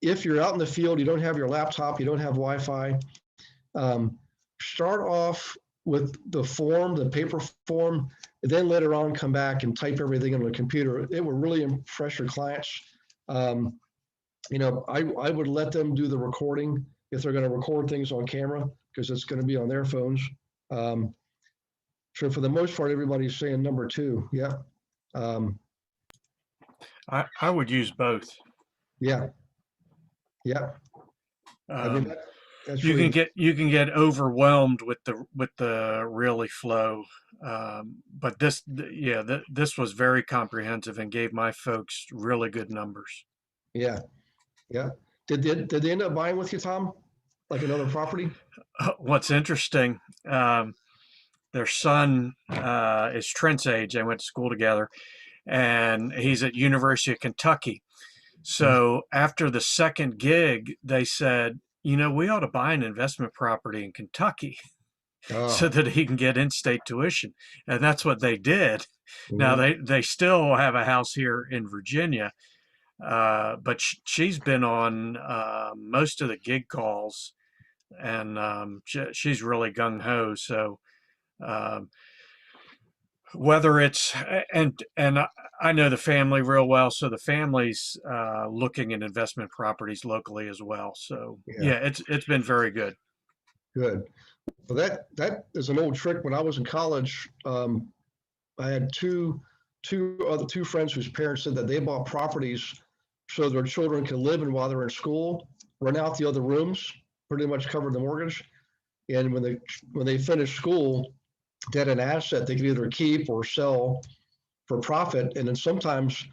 if you're out in the field, you don't have your laptop, you don't have Wi-Fi, start off with the form, the paper form, and then later on come back and type everything on the computer. It will really impress your clients. You know, I would let them do the recording if they're going to record things on camera, because it's going to be on their phones. So for the most part, everybody's saying number 2. Yeah. I would use both. Yeah. Yeah. I mean, that's You really, can get overwhelmed with the really flow, but this was very comprehensive and gave my folks really good numbers. yeah. Yeah. Did they end up buying with you, Tom? Like another property? What's interesting, their son is Trent's age. They went to school together, and he's at University of Kentucky. So after the second gig, they said, you know, we ought to buy an investment property in Kentucky so that he can get in-state tuition. And that's what they did. Now they still have a house here in Virginia, but she's been on most of the gig calls, and she's really gung-ho. So whether it's, and I know the family real well, so the family's looking at investment properties locally as well. So yeah, it's been very good. Good. Well, that is an old trick. When I was in college, I had two friends whose parents said that they bought properties so their children could live in while they're in school, rent out the other rooms, pretty much covered the mortgage. And when they finished school, they had an asset they could either keep or sell for profit. And then sometimes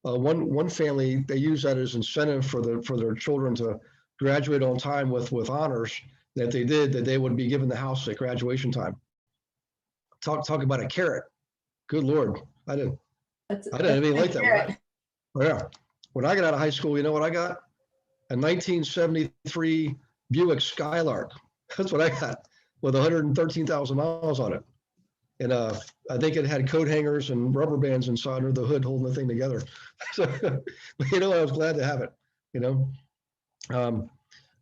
one family, they use that as incentive for their children to graduate on time with honors, that they would be given the house at graduation time. Talk about a carrot. Good Lord. I didn't even like that. Yeah. When I got out of high school, you know what I got? A 1973 Buick Skylark. That's what I got, with 113,000 miles on it. And I think it had coat hangers and rubber bands inside under the hood holding the thing together. So, you know, I was glad to have it, you know.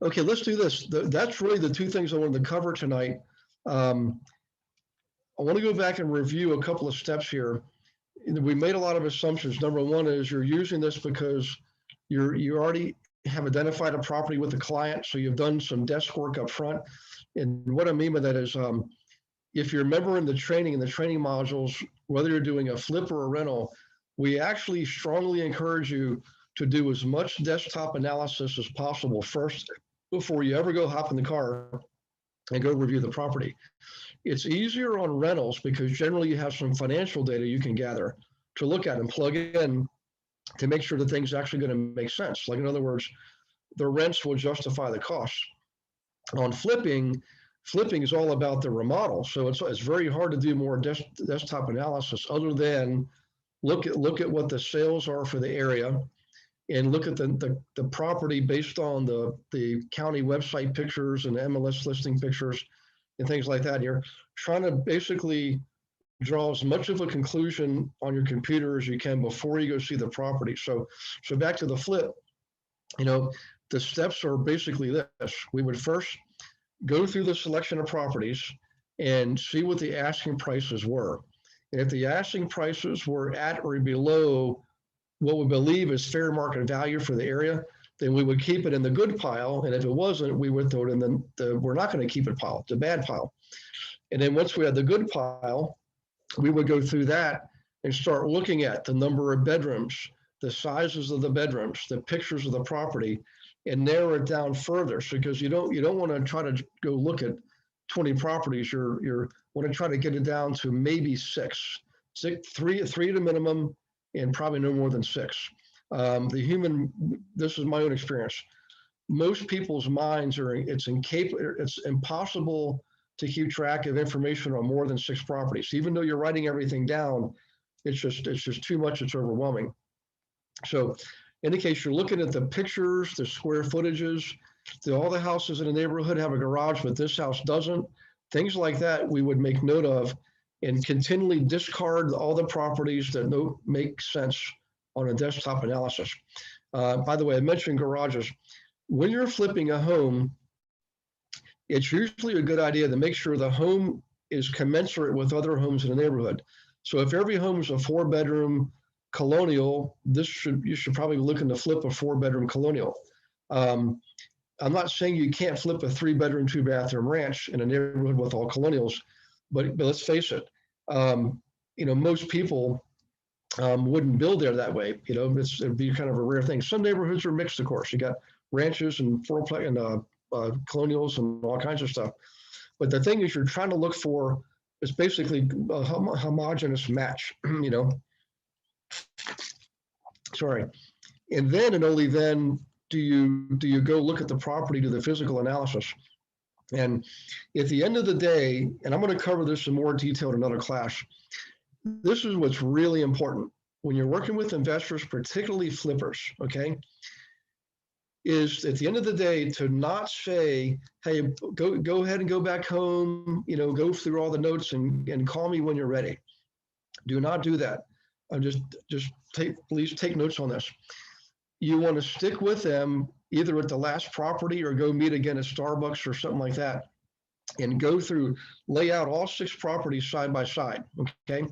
Okay, let's do this. That's really the 2 things I wanted to cover tonight. I want to go back and review a couple of steps here. We made a lot of assumptions. Number 1 is you're using this because you already have identified a property with the client, so you've done some desk work up front. And what I mean by that is, if you remember in the training modules, whether you're doing a flip or a rental, we actually strongly encourage you to do as much desktop analysis as possible first before you ever go hop in the car and go review the property. It's easier on rentals because generally you have some financial data you can gather to look at and plug in to make sure the thing's actually going to make sense. Like, in other words, the rents will justify the costs. On flipping is all about the remodel. So it's very hard to do more desktop analysis other than look at what the sales are for the area, and look at the property based on the county website pictures and MLS listing pictures and things like that. You're trying to basically draw as much of a conclusion on your computer as you can before you go see the property. So back to the flip, you know, the steps are basically this. We would first go through the selection of properties and see what the asking prices were. And if the asking prices were at or below what we believe is fair market value for the area, then we would keep it in the good pile. And if it wasn't, we would throw it in the we're not going to keep it pile, the bad pile. And then once we had the good pile, we would go through that and start looking at the number of bedrooms, the sizes of the bedrooms, the pictures of the property, and narrow it down further. So because you don't want to try to go look at 20 properties, you're want to try to get it down to maybe six, three at a minimum, and probably no more than six. This is my own experience. Most people's minds it's impossible to keep track of information on more than 6 properties. Even though you're writing everything down, it's just too much, it's overwhelming. So in the case you're looking at the pictures, the square footages, all the houses in the neighborhood have a garage, but this house doesn't, things like that we would make note of and continually discard all the properties that don't make sense on a desktop analysis. By the way, I mentioned garages. When you're flipping a home, it's usually a good idea to make sure the home is commensurate with other homes in the neighborhood. So if every home is a 4-bedroom colonial, you should probably be looking to flip a 4-bedroom colonial. I'm not saying you can't flip a 3-bedroom, 2-bathroom ranch in a neighborhood with all colonials, but let's face it, most people wouldn't build there that way. It'd be kind of a rare thing. Some neighborhoods are mixed, of course. You got ranches and colonials and all kinds of stuff. But the thing is, you're trying to look for is basically a homogeneous match. Sorry, and then and only then do you go look at the property, do the physical analysis. And at the end of the day, and I'm going to cover this in more detail in another class, this is what's really important when you're working with investors, particularly flippers, okay, is at the end of the day to not say, hey, go ahead and go back home, go through all the notes and call me when you're ready. Do not do that. Please take notes on this. You want to stick with them either at the last property or go meet again at Starbucks or something like that and lay out all 6 properties side by side, okay?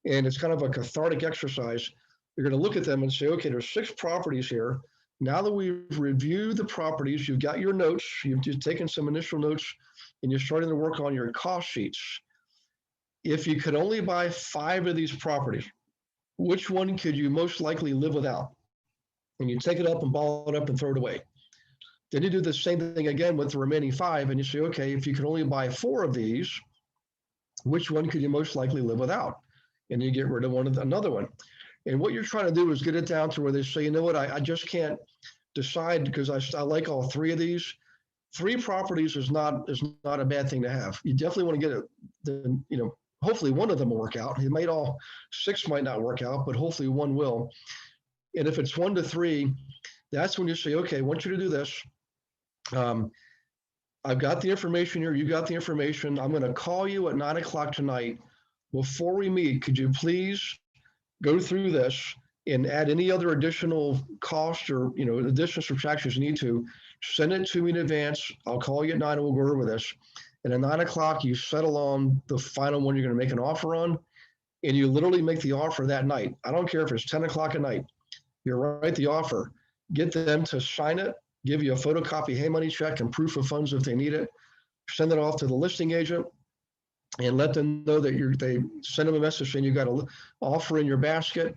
And it's kind of a cathartic exercise. You're going to look at them and say, okay, there's 6 properties here. Now that we've reviewed the properties, you've got your notes, you've just taken some initial notes, and you're starting to work on your cost sheets. If you could only buy 5 of these properties, which one could you most likely live without? And you take it up and ball it up and throw it away. Then you do the same thing again with the remaining 5, and you say, okay, if you could only buy 4 of these, which one could you most likely live without? And you get rid of another one. And what you're trying to do is get it down to where they say, you know what, I just can't decide because I like all 3 of these. 3 properties is not a bad thing to have. You definitely want to get it, hopefully one of them will work out. 6 might not work out, but hopefully one will. And if it's 1 to 3, that's when you say, okay, I want you to do this. I've got the information here. You got the information. I'm going to call you at 9 o'clock tonight. Before we meet, could you please go through this and add any other additional cost or, additional subtractions you need to. Send it to me in advance. I'll call you at 9 and we'll go over this. And at 9 o'clock, you settle on the final one you're going to make an offer on. And you literally make the offer that night. I don't care if it's 10 o'clock at night. You write the offer, get them to sign it, give you a photocopy, hey, money check and proof of funds if they need it. Send it off to the listing agent and let them know that they send them a message saying you got an offer in your basket.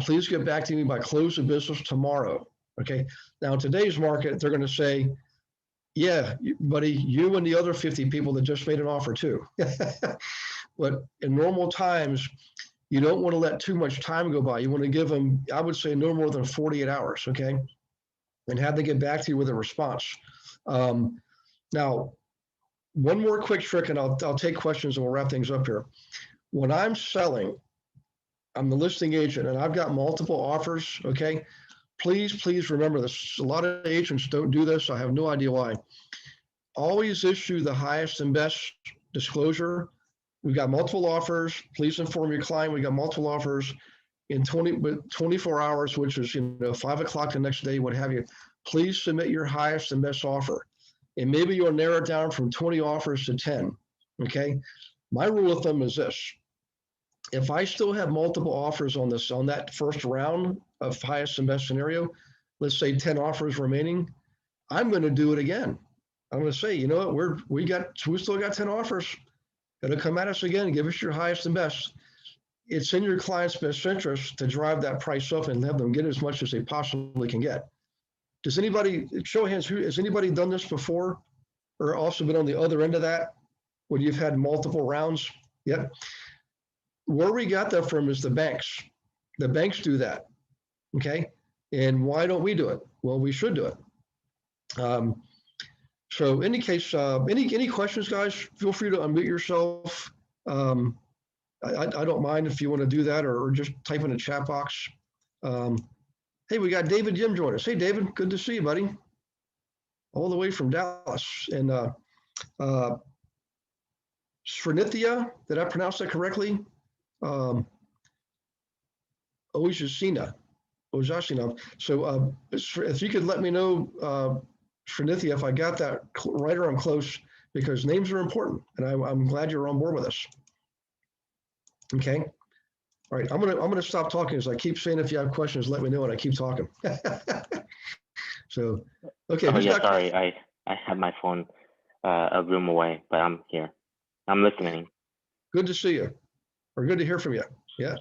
Please get back to me by close of business tomorrow. Okay. Now in today's market, they're going to say, yeah, buddy, you and the other 50 people that just made an offer too. But in normal times, you don't want to let too much time go by. You want to give them, I would say, no more than 48 hours, okay? And have them get back to you with a response. Now, one more quick trick, and I'll take questions and we'll wrap things up here. When I'm selling, I'm the listing agent, and I've got multiple offers, okay? Please remember this. A lot of agents don't do this. I have no idea why. Always issue the highest and best disclosure. We've got multiple offers. Please inform your client we got multiple offers in 24 hours, which is 5 o'clock the next day, what have you. Please submit your highest and best offer. And maybe you'll narrow it down from 20 offers to 10, okay? My rule of thumb is this. If I still have multiple offers on that first round of highest and best scenario, let's say 10 offers remaining, I'm going to do it again. I'm going to say, you know what, we still got 10 offers. It'll come at us again. Give us your highest and best. It's in your client's best interest to drive that price up and have them get as much as they possibly can get. Does anybody, show of hands, has anybody done this before or also been on the other end of that? when you've had multiple rounds. Yep. Where we got that from is the banks. The banks do that. Okay. And why don't we do it? Well, we should do it. So in any case, any questions, guys, feel free to unmute yourself. I don't mind if you want to do that or just type in the chat box. Hey, we got David Jim join us. Hey, David, good to see you, buddy. All the way from Dallas. And Srinithya, did I pronounce that correctly? Ojasina. So if you could let me know, Srinithya, if I got that right or I'm close, because names are important, and I'm glad you're on board with us. Okay. All right. I'm gonna stop talking as I keep saying if you have questions, let me know, and I keep talking. So, okay. Oh yeah, sorry, I had my phone a room away, but I'm here. I'm listening. Good to see you, or good to hear from you. Yeah.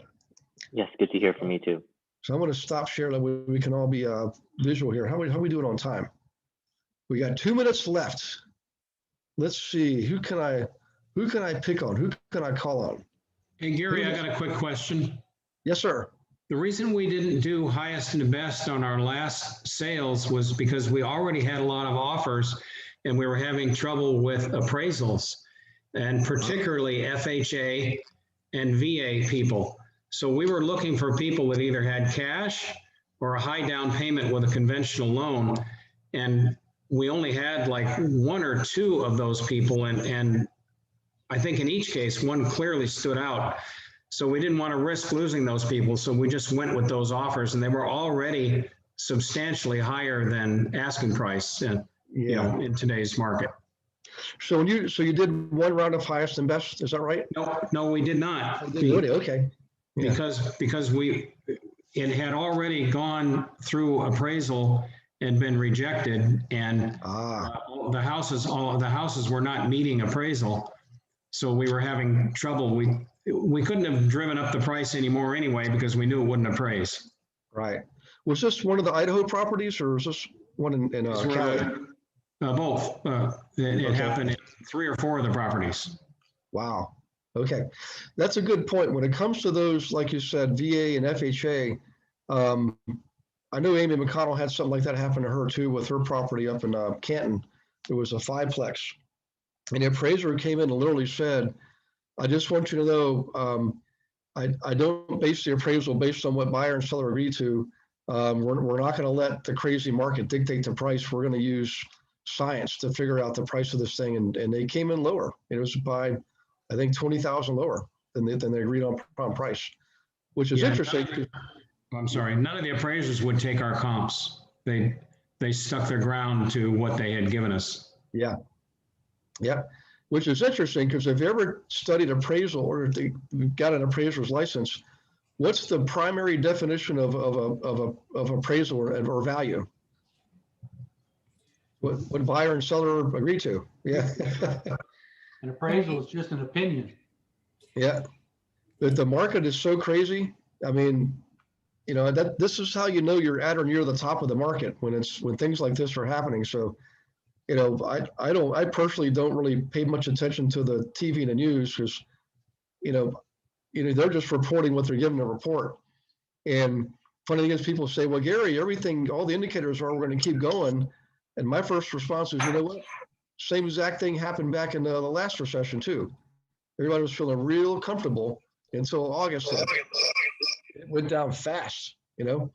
Yes, good to hear from you too. So I'm going to stop sharing. We can all be visual here. How we doing on time? We got 2 minutes left. Let's see. Who can I pick on? Who can I call on? Hey, Gary, I got a quick question. Yes, sir. The reason we didn't do highest and best on our last sales was because we already had a lot of offers and we were having trouble with appraisals, and particularly FHA and VA people. So we were looking for people that either had cash or a high down payment with a conventional loan. And we only had like 1 or 2 of those people. And I think in each case, one clearly stood out. So we didn't want to risk losing those people. So we just went with those offers, and they were already substantially higher than asking price, you know, in today's market. So you did 1 round of highest and best, is that right? No, we did not. Okay. Yeah. Because it had already gone through appraisal and been rejected, and the houses were not meeting appraisal, so we were having trouble. We couldn't have driven up the price anymore anyway because we knew it wouldn't appraise. Right. Was this one of the Idaho properties, or was this one in Cali? Both. It happened in 3 or 4 of the properties. Wow. Okay, that's a good point. When it comes to those, like you said, VA and FHA, I know Amy McConnell had something like that happen to her too with her property up in Canton. It was a 5-plex, and the appraiser came in and literally said, "I just want you to know, I don't base the appraisal based on what buyer and seller agree to. We're not going to let the crazy market dictate the price. We're going to use science to figure out the price of this thing," and they came in lower. It was by, I think, 20,000 lower than they agreed on price, which is interesting. I'm sorry, none of the appraisers would take our comps. They stuck their ground to what they had given us. Yeah, which is interesting because if you ever studied appraisal or if you got an appraiser's license, what's the primary definition of appraisal or value? What buyer and seller agree to? Yeah. An appraisal is just an opinion. Yeah, but the market is so crazy. I mean, you know, this is how you know you're at or near the top of the market when things like this are happening. So, you know, I personally don't really pay much attention to the TV and the news because, you know, they're just reporting what they're given to report. And funny thing is, people say, "Well, Gary, all the indicators are we're going to keep going." And my first response is, you know what? Same exact thing happened back in the last recession too. Everybody was feeling real comfortable until August. It went down fast, you know,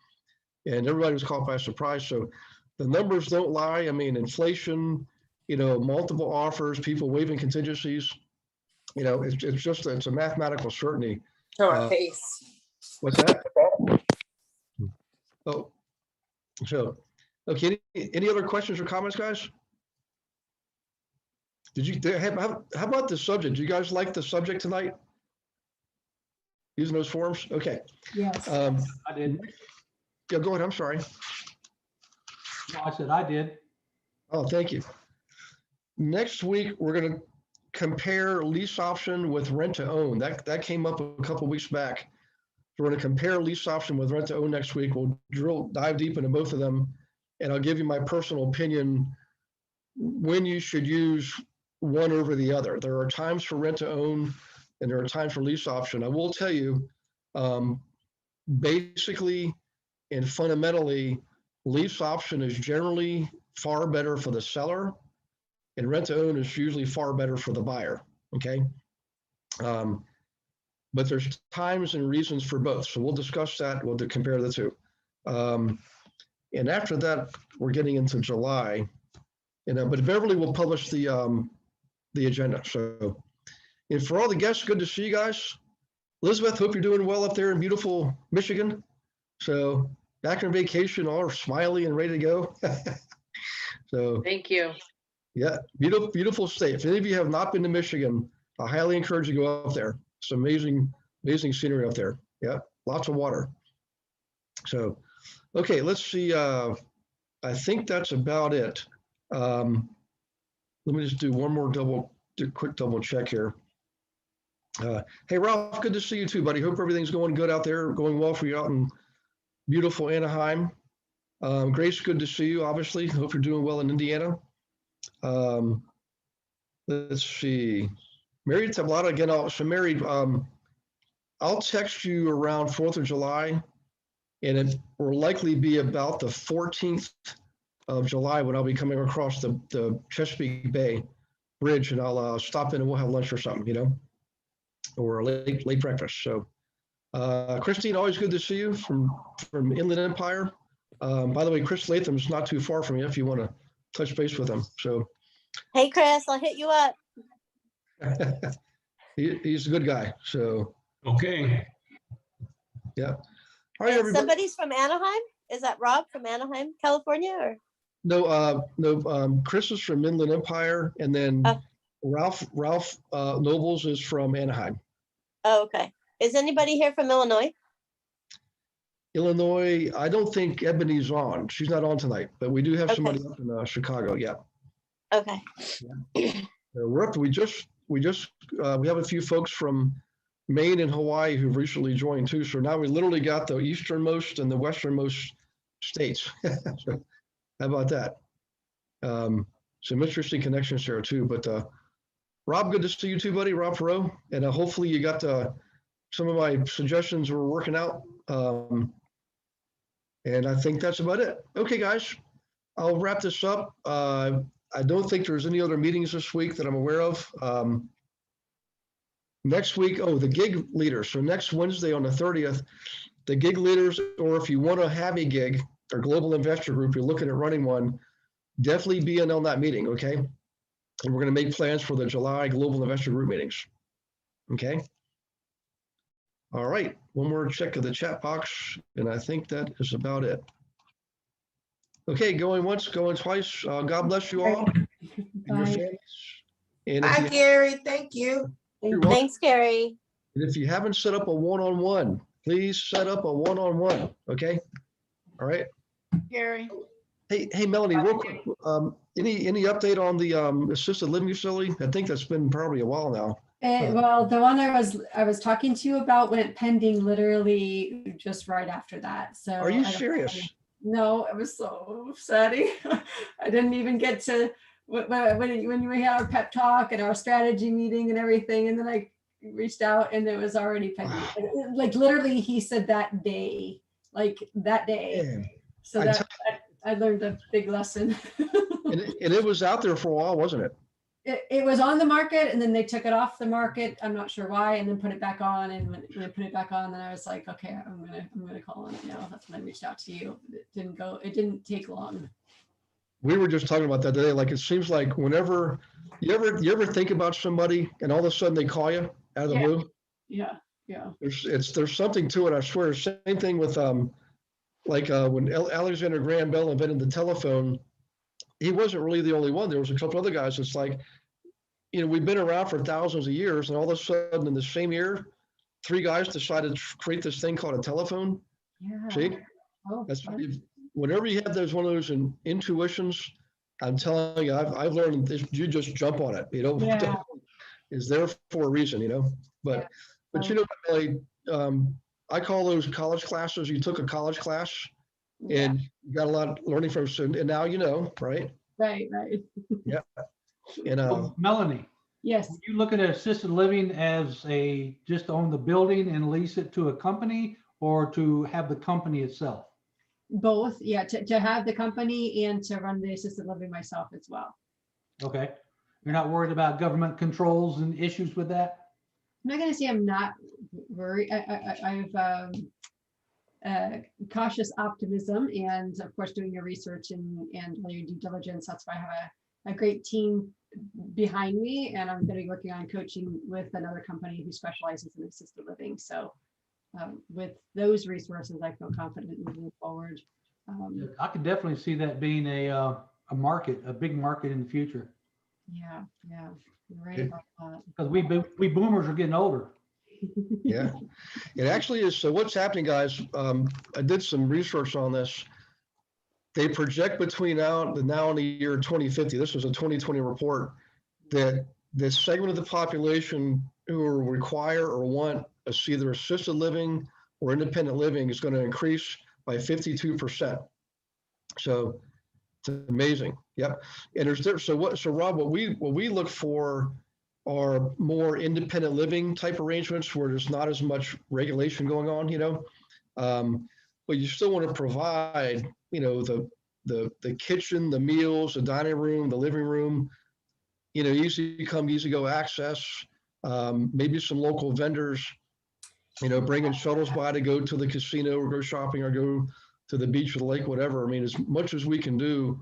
and everybody was caught by surprise. So the numbers don't lie. I mean, inflation, you know, multiple offers, people waiving contingencies, you know, it's a mathematical certainty. To our face. What's that? Oh, so, okay. Any other questions or comments, guys? How about the subject? Do you guys like the subject tonight? Using those forms? Okay. Yes. I did. Yeah, go ahead. I'm sorry. No, I said I did. Oh, thank you. Next week, we're going to compare lease option with rent to own. That came up a couple of weeks back. So we're going to compare lease option with rent to own next week. We'll dive deep into both of them, and I'll give you my personal opinion when you should use one over the other. There are times for rent to own and there are times for lease option. I will tell you, basically and fundamentally, lease option is generally far better for the seller and rent to own is usually far better for the buyer, okay? But there's times and reasons for both. So we'll discuss that. We'll compare the two. And after that, we're getting into July. But Beverly will publish the agenda. So, and for all the guests, good to see you guys. Elizabeth, hope you're doing well up there in beautiful Michigan. So back on vacation, all smiley and ready to go. So Thank you. yeah, beautiful, beautiful state. If any of you have not been to Michigan, I highly encourage you to go up there. It's amazing, amazing scenery up there. Yeah, lots of water. So, okay, let's see. I think that's about it. Let me just do one more quick double check here. Hey, Ralph, good to see you too, buddy. Hope everything's going good out there, going well for you out in beautiful Anaheim. Grace, good to see you, obviously. Hope you're doing well in Indiana. Let's see. Mary Tablata, again, Mary, I'll text you around 4th of July, and it will likely be about the 14th of July when I'll be coming across the Chesapeake Bay Bridge, and I'll stop in and we'll have lunch or something, or a late breakfast. So, Christine, always good to see you from Inland Empire. By the way, Chris Latham's not too far from you if you want to touch base with him. So, hey, Chris, I'll hit you up. he's a good guy. So, Okay. yeah. All right, And everybody. somebody's from Anaheim? Is that Rob from Anaheim, California? Or No. Chris is from Inland Empire, and then Ralph Nobles is from Anaheim. oh, okay. Is anybody here from Illinois? Illinois, I don't think Ebony's on. She's not on tonight, but we do have Okay. somebody up in Chicago. Yeah. Okay. We're up. We have a few folks from Maine and Hawaii who've recently joined too. So now we literally got the easternmost and the westernmost states. So how about that? Some interesting connections there too. But Rob, good to see you too, buddy. Rob Perot, and hopefully you got some of my suggestions were working out. And I think that's about it. Okay, guys, I'll wrap this up. I don't think there's any other meetings this week that I'm aware of. Next week, the gig leaders. So next Wednesday on the 30th, the gig leaders, or if you want to have a gig or global investor group, you're looking at running one, definitely be in on that meeting, okay? And we're going to make plans for the July global investor group meetings, okay? All right, one more check of the chat box, and I think that is about it. Okay, going once, going twice. God bless you all. And your Bye. families. And Bye, Gary. Thank you. You're welcome. Thanks, Gary. And if you haven't set up a one-on-one, please set up a one-on-one, okay? All right. Gary. Hey, Melanie, real quick, any update on the assisted living facility? I think that's been probably a while now. Well, the one I was talking to you about went pending literally just right after that. So Are you I don't- serious? No, it was so upsetting. I didn't even get to when we had our pep talk and our strategy meeting and everything, and then I reached out and it was already pending. Like literally, he said that day, Man. So I I learned a big lesson. And it was out there for a while, wasn't it? It was on the market and then they took it off the market. I'm not sure why, and then put it back on. And when I put it back on, then I was like, okay, I'm gonna call on it now. That's when I reached out to you. It didn't take long. We were just talking about that today. Like, it seems like whenever you ever think about somebody and all of a sudden they call you out of the blue. Yeah. There's something to it. I swear. Same thing with when Alexander Graham Bell invented the telephone. He wasn't really the only one. There was a couple other guys. It's like, we've been around for thousands of years, and all of a sudden in the same year, 3 guys decided to create this thing called a telephone. Yeah. See? Oh, That's fun. whenever you have one of those intuitions, I'm telling you, I've learned this. You just jump on it. Yeah. Is there for a reason, But Melly, I call those college classes. You took a college class, and you got a lot of learning from. And now right? Right. Yeah. And Melanie, Yes, you looking at assisted living as just own the building and lease it to a company or to have the company itself? both. Yeah, to have the company and to run the assisted living myself as well. Okay. You're not worried about government controls and issues with that? I'm not gonna say I'm not worried. I've cautious optimism, and of course doing your research and all your due diligence. That's why I have a great team behind me, and I'm going to be working on coaching with another company who specializes in assisted living. So with those resources, I feel confident moving forward. I could definitely see that being a market, a big market in the future. Yeah, you're right about that. Because we boomers are getting older. yeah, it actually is. So what's happening, guys? I did some research on this. They project between now and the year 2050. This was a 2020 report that this segment of the population who require or want either assisted living or independent living is going to increase by 52%. So it's amazing. Yep. And so Rob, what we look for are more independent living type arrangements where there's not as much regulation going on, but you still want to provide, the kitchen, the meals, the dining room, the living room, easy come, easy go access, maybe some local vendors, bringing shuttles by to go to the casino or go shopping or go to the beach or the lake, whatever. I mean, as much as we can do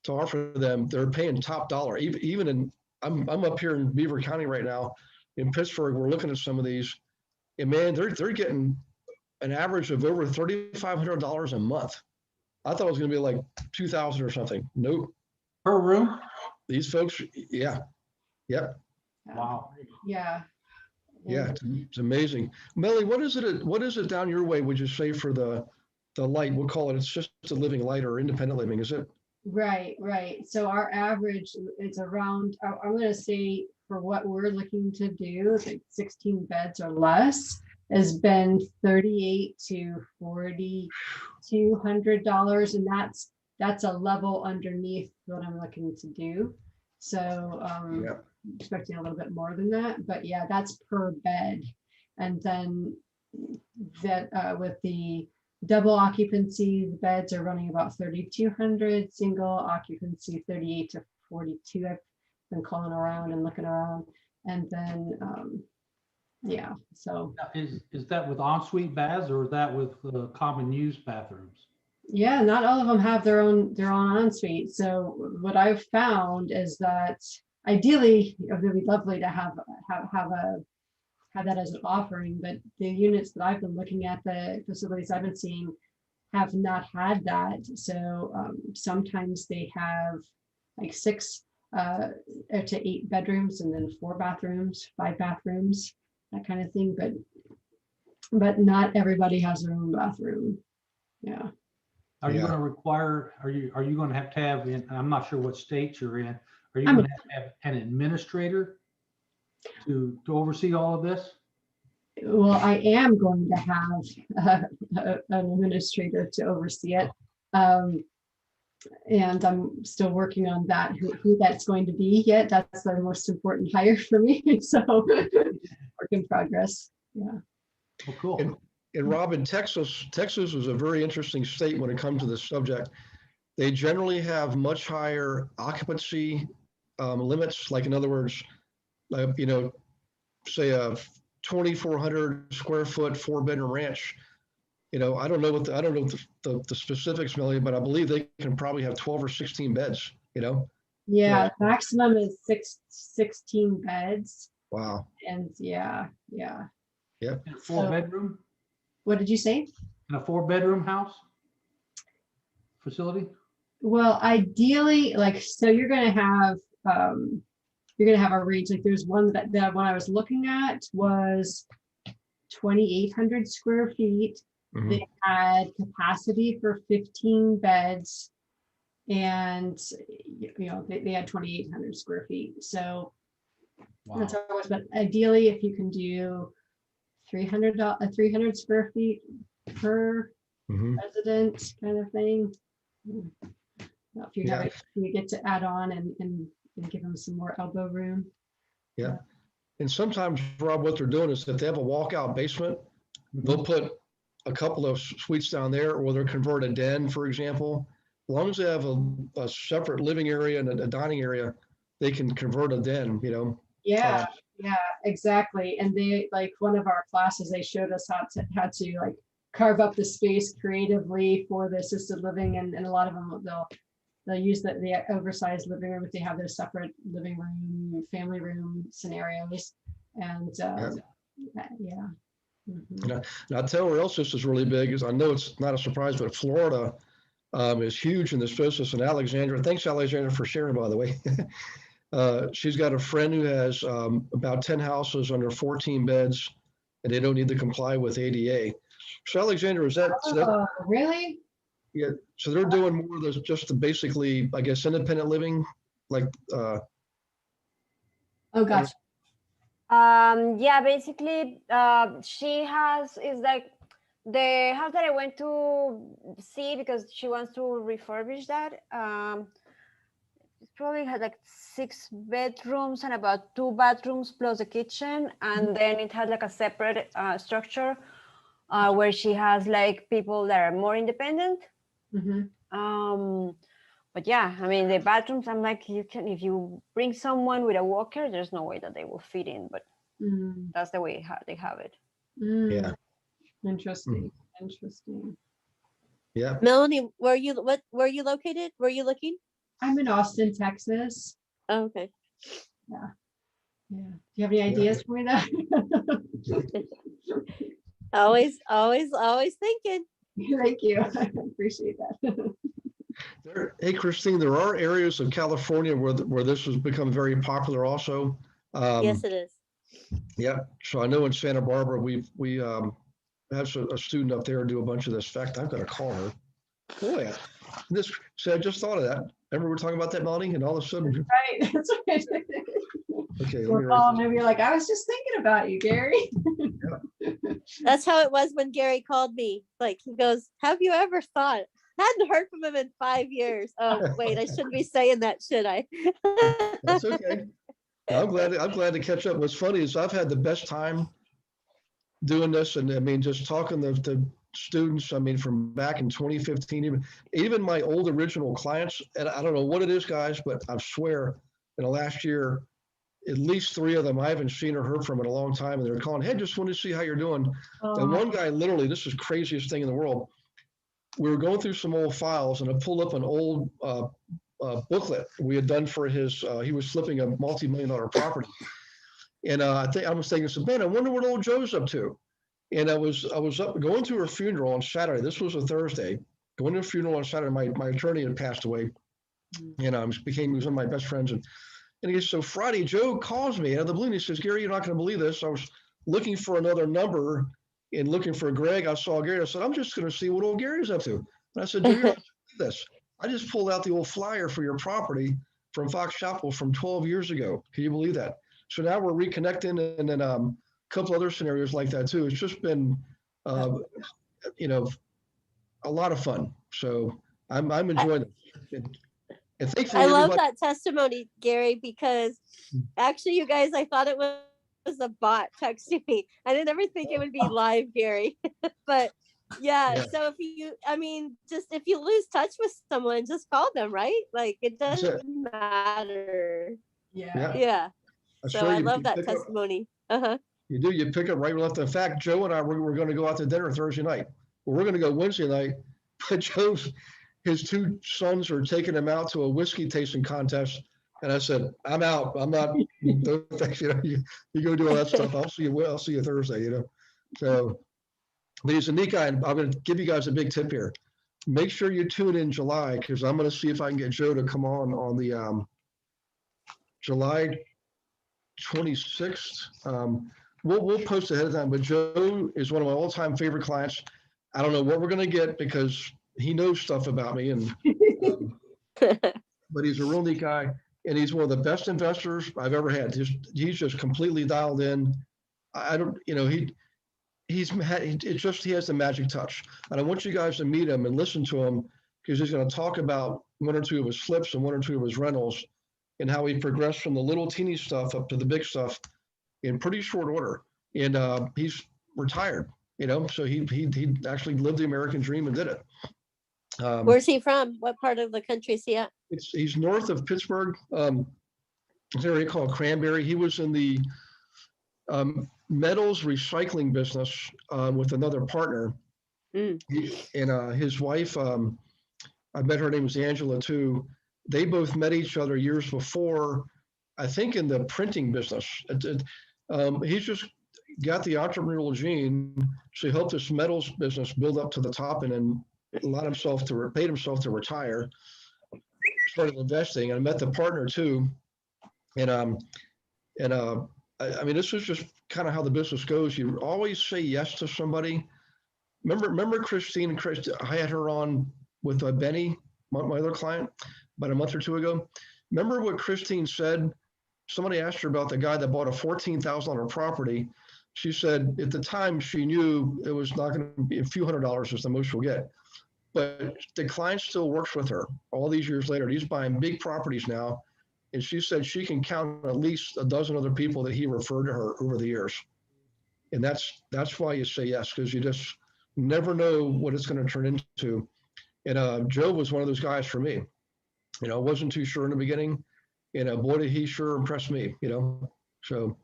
to offer them, they're paying top dollar. Even I'm up here in Beaver County right now. In Pittsburgh, we're looking at some of these, and man, they're getting an average of over $3,500 a month. I thought it was going to be like 2,000 or something. Nope. Per room? These folks, yeah, yep, Wow. Yeah. yeah, it's amazing. Melly, what is it down your way? Would you say for the light? We'll call it. It's just a living light or independent living, is it? Right. So our average is around, I'm going to say for what we're looking to do, like 16 beds or less, has been $3,800 to $4,200, and that's a level underneath what I'm looking to do. So expecting a little bit more than that, but yeah, that's per bed. And then that with the double occupancy, the beds are running about 3,200, single occupancy 38 to 42. I've been calling around and looking around. And then, yeah, so. Is that with ensuite baths or is that with common use bathrooms? Yeah, not all of them have their own ensuite. So what I've found is that ideally it would be lovely to have that as an offering, but the units that I've been looking at, the facilities I've been seeing, have not had that. So sometimes they have like 6 to 8 bedrooms and then 4 bathrooms, 5 bathrooms, that kind of thing. But not everybody has their own bathroom. Yeah. Are you going to require, are you going to have, and I'm not sure what state you're in, are you going to have an administrator to oversee all of this? Well, I am going to have an administrator to oversee it. And I'm still working on that, who that's going to be yet. That's the most important hire for me. So work in progress. Yeah. Oh, cool. And Rob, in Texas is a very interesting state when it comes to this subject. They generally have much higher occupancy limits. Like in other words, say a 2,400 square foot 4-bedroom ranch. I don't know the specifics, Melly, but I believe they can probably have 12 or 16 beds. Yeah, so, maximum is 16 beds. Wow. And yeah. Yep. In a 4-bedroom? What did you say? In a 4-bedroom house facility? Well, ideally, so you're going to have a range. Like there's one that one I was looking at was 2,800 square feet. Mm-hmm. They had capacity for 15 beds, and they had 2,800 square feet. So wow. That's how it was. But ideally, if you can do 300 square feet per resident kind of thing. If you have it, you get to add on and and give them some more elbow room. Yeah. And sometimes, Rob, what they're doing is if they have a walkout basement, they'll put a couple of suites down there, or they'll convert a den, for example. As long as they have a separate living area and a dining area, they can convert a den, you know. Yeah, yeah, exactly. And they, like, one of our classes, they showed us how to like carve up the space creatively for the assisted living, and a lot of them they'll use the oversized living room if they have their separate living room, family room scenarios. And yeah. And I'll tell you where else this is really big is, I know it's not a surprise, but Florida is huge in this business. And Alexandra, thanks Alexandra for sharing, by the way. She's got a friend who has about 10 houses under 14 beds, and they don't need to comply with ADA. So Alexandra, is that, really? Yeah, so they're doing more than just the basically, I guess, independent living, like Oh, gotcha. Yeah, basically, she has is like the house that I went to see because she wants to refurbish that. It probably had like 6 bedrooms and about 2 bathrooms plus a kitchen, and then it has like a separate structure where she has like people that are more independent. But yeah, I mean the bathrooms, I'm like, you can, if you bring someone with a walker, there's no way that they will fit in, but that's the way they have it. Yeah. Interesting. Interesting. Yeah. Melanie, where you located? Where are you looking? I'm in Austin, Texas. Oh, okay. Yeah. Yeah. Do you have any ideas for me there? Always thinking. Thank you. I appreciate that. Hey, Christine, there are areas of California where this has become very popular also. Yes, it is. Yeah. So I know in Santa Barbara, we have a student up there do a bunch of this. In fact, I've got to call her. Boy, I just thought of that. Remember we were talking about that, Melanie, and all of a sudden. Right. That's right. Okay. Maybe you're like, I was just thinking about you, Gary. That's how it was when Gary called me. Like, he goes, "Have you ever thought?" Hadn't heard from him in 5 years. Oh, wait, I shouldn't be saying that, should I? That's okay. I'm glad to catch up. What's funny is I've had the best time doing this, and I mean, just talking to students. I mean, from back in 2015, even my old original clients. And I don't know what it is, guys, but I swear, in the last year, at least 3 of them I haven't seen or heard from in a long time, and they're calling, "Hey, just want to see how you're doing." And one guy, literally, this is the craziest thing in the world. We were going through some old files, and I pulled up an old booklet we had done for his. He was flipping a multi-million-dollar property, and I was thinking, man, I wonder what old Joe's up to. And I was up going to her funeral on Saturday. This was a Thursday. Going to a funeral on Saturday. My attorney had passed away, and he was one of my best friends. And so Friday, Joe calls me out of the blue, and he says, "Gary, you're not going to believe this. I was looking for another number and looking for Greg. I saw Gary. I said, I'm just going to see what old Gary's up to." And I said, "Joe, you're not going to believe this. I just pulled out the old flyer for your property from Fox Chapel from 12 years ago. Can you believe that?" So now we're reconnecting, and then a couple other scenarios like that too. It's just been, a lot of fun. So I'm enjoying it. And thankfully, I love that testimony, Gary, because actually, you guys, I thought it was a bot texting me. I didn't ever think it would be live, Gary. But yeah, so if you lose touch with someone, just call them, right? Like, it doesn't matter. Yeah. So I love that testimony. You do. You pick up right left. In fact, Joe and I were going to go out to dinner Thursday night. Well, we're going to go Wednesday night, but his 2 sons are taking him out to a whiskey tasting contest. And I said, "I'm out. I'm not. You go do all that stuff. I'll see you Thursday." So, but he's a neat guy. And I'm going to give you guys a big tip here. Make sure you tune in July, because I'm going to see if I can get Joe to come on the July 26th. We'll post ahead of time, but Joe is one of my all-time favorite clients. I don't know what we're going to get because he knows stuff about me, and but he's a real neat guy, and he's one of the best investors I've ever had. He's just completely dialed in. I don't, he has the magic touch, and I want you guys to meet him and listen to him, because he's going to talk about 1 or 2 of his flips and 1 or 2 of his rentals. and how he progressed from the little teeny stuff up to the big stuff in pretty short order. And he's retired, you know, so he actually lived the American dream and did it. Where's he from? What part of the country is he at? He's north of Pittsburgh. It's an area called Cranberry. He was in the metals recycling business with another partner. And his wife, I met her name was Angela too. They both met each other years before, I think in the printing business. He's just got the entrepreneurial gene. So he helped this metals business build up to the top and then paid himself to retire, started investing. And I met the partner too. And I mean, this is just kind of how the business goes. You always say yes to somebody. Remember Christine? I had her on with Benny, my other client, about a month or two ago. Remember what Christine said? Somebody asked her about the guy that bought a $14,000 property. She said at the time she knew it was not going to be a few $100s is the most she'll get. But the client still works with her all these years later. He's buying big properties now. And she said she can count at least a dozen other people that he referred to her over the years. And that's why you say yes, because you just never know what it's going to turn into. And Joe was one of those guys for me. You know, I wasn't too sure in the beginning. And boy, did he sure impress me, you know. So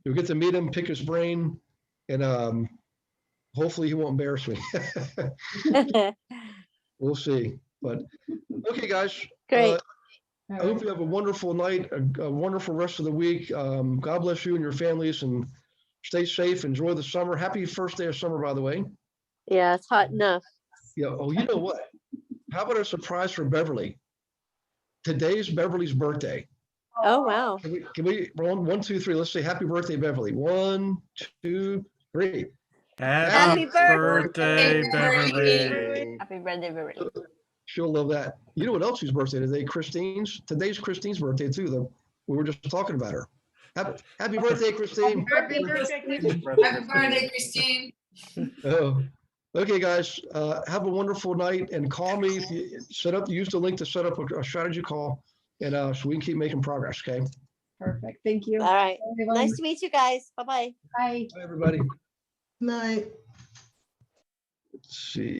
you'll get to meet him, pick his brain, and hopefully he won't embarrass me. We'll see. But okay, guys. Great. I hope you have a wonderful night, a wonderful rest of the week. God bless you and your families, and stay safe. Enjoy the summer. Happy first day of summer, by the way. Yeah, it's hot enough. Yeah. Oh, you know what? How about a surprise for Beverly? Today's Beverly's birthday. Oh, wow. Can we one, two, three? Let's say happy birthday, Beverly. 1, 2, 3. Happy birthday, Beverly. Happy birthday, Beverly. She'll love that. You know what else whose birthday today? Today's Christine's birthday too. We were just talking about her. Happy birthday, Christine. Happy birthday, Christine. Happy birthday, Christine. Oh, okay, guys. Have a wonderful night and call me if you use the link to set up a strategy call, and so we can keep making progress. Okay. Perfect. Thank you. All right. Everyone. Nice to meet you guys. Bye-bye. Bye. Bye, everybody. Night. Let's see.